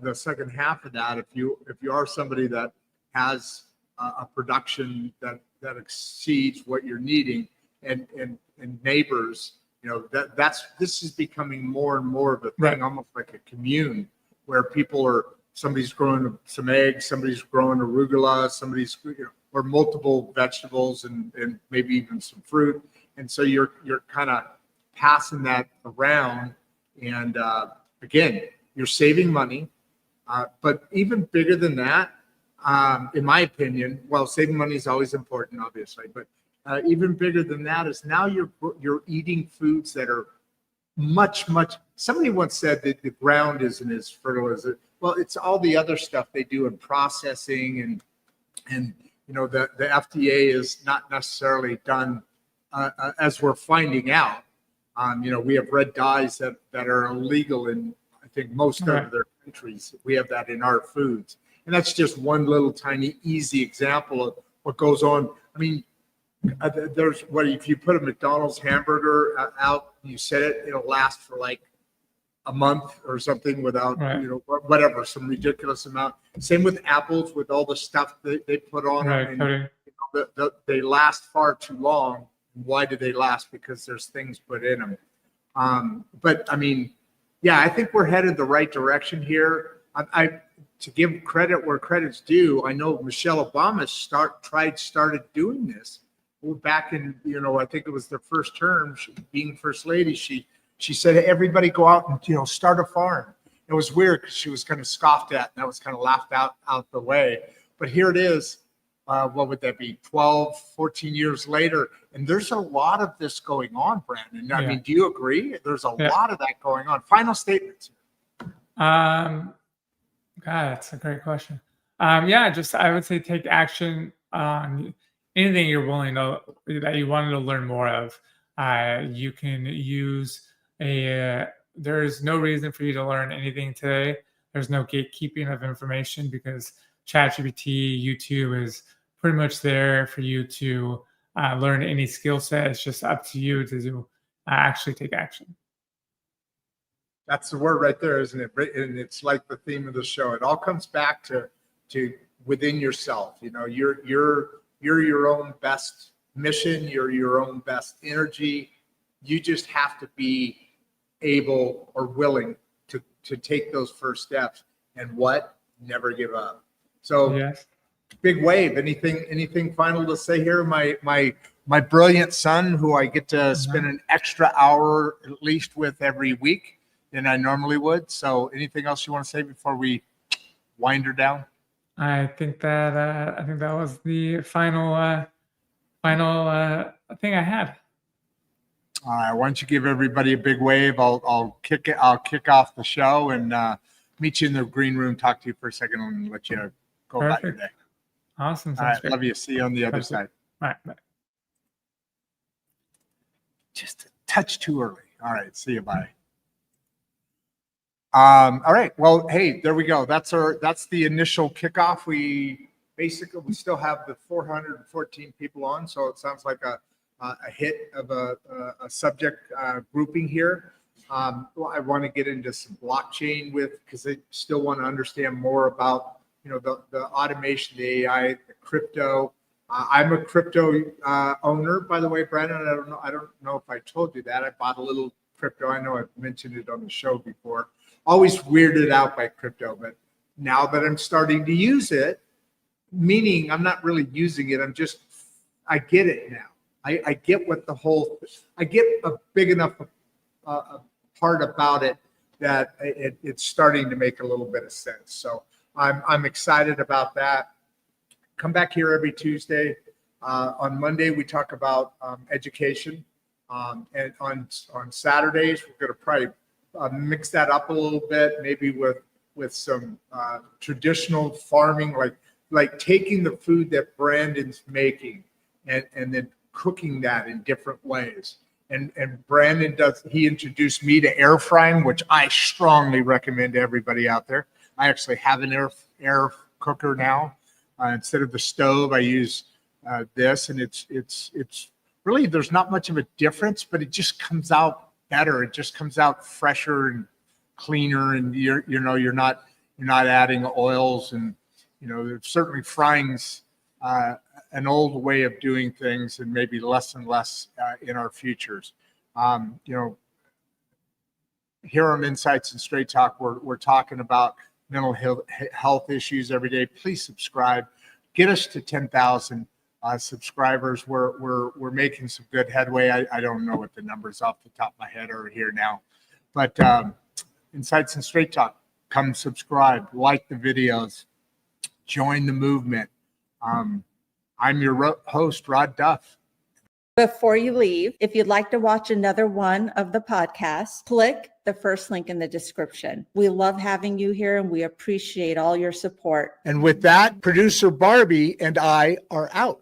the second half of that, if you are somebody that has a production that exceeds what you're needing, and neighbors, this is becoming more and more of a thing, Right. almost like a commune, where somebody's growing some eggs, somebody's growing arugula, somebody's or multiple vegetables and maybe even some fruit, and so you're kind of passing that around, and again, you're saving money, but even bigger than that. In my opinion, well, saving money is always important, obviously, but even bigger than that is now you're eating foods that are much. Somebody once said that the ground isn't as fertile as it. Well, it's all the other stuff they do in processing, and the FDA is not necessarily done as we're finding out. We have red dyes that are illegal in, I think, most of their countries. We have that in our foods. And that's just one little tiny easy example of what goes on. I mean, if you put a McDonald's hamburger out, you set it, it'll last for like a month or something without, whatever, some ridiculous amount. Same with apples, with all the stuff that they put on them. And they last far too long. Why do they last? Because there's things put in them. But I mean, yeah, I think we're headed the right direction here. To give credit where credit's due, I know Michelle Obama started doing this back in, I think it was their first term, being first lady. She said, everybody go out and, start a farm. It was weird because she was kind of scoffed at, and that was kind of laughed out the way. But here it is. What would that be? 12, 14 years later. And there's a lot of this going on, Brandon. I mean, do you agree? There's a lot of that going on. Final statements. God, that's a great question. I would say take action on anything that you wanted to learn more of. You can use there's no reason for you to learn anything today. There's no gatekeeping of information because ChatGPT, YouTube is pretty much there for you to learn any skill set. It's just up to you to actually take action. That's the word right there, isn't it? And it's like the theme of the show. It all comes back to within yourself. You're your own best mission. You're your own best energy. You just have to be able or willing to take those first steps. And never give up. So, Big Wave. Anything final to say here? My brilliant son, who I get to spend an extra hour at least with every week than I normally would. So anything else you want to say before we wind her down? I think that was the final thing I had. All right. Why don't you give everybody a big wave? I'll kick off the show and meet you in the green room, talk to you for a second, and let you go about your day. Awesome. All right. Love you. See you on the other side. All right. Bye. Just a touch too early. All right. See you. Bye. All right. Well, hey, there we go. That's the initial kickoff. We still have the 414 people on, so it sounds like a hit of a subject grouping here. I want to get into some blockchain because I still want to understand more about the automation, the AI, the crypto. I'm a crypto owner, by the way, Brandon. I don't know if I told you that. I bought a little crypto. I know I've mentioned it on the show before. Always weirded out by crypto, but now that I'm starting to use it, meaning I'm not really using it, I get it now. I get I get a big enough part about it that it's starting to make a little bit of sense. So I'm excited about that. Come back here every Tuesday. On Monday, we talk about education. And on Saturdays, we're going to probably mix that up a little bit, maybe with some traditional farming, like taking the food that Brandon's making and then cooking that in different ways. And Brandon he introduced me to air frying, which I strongly recommend to everybody out there. I actually have an air cooker now. Instead of the stove, I use this, and it's really, there's not much of a difference, but it just comes out better. It just comes out fresher and cleaner, and you're not adding oils, and certainly frying's an old way of doing things, and maybe less and less in our futures. Here on Insights and Straight Talk, we're talking about mental health issues every day. Please subscribe. Get us to 10,000 subscribers. We're making some good headway. I don't know what the numbers off the top of my head are here now, but Insights and Straight Talk, come subscribe, like the videos, join the movement. I'm your host, Rod Duff. Before you leave, if you'd like to watch another one of the podcasts, click the first link in the description. We love having you here, and we appreciate all your support. And with that, producer Barbie and I are out.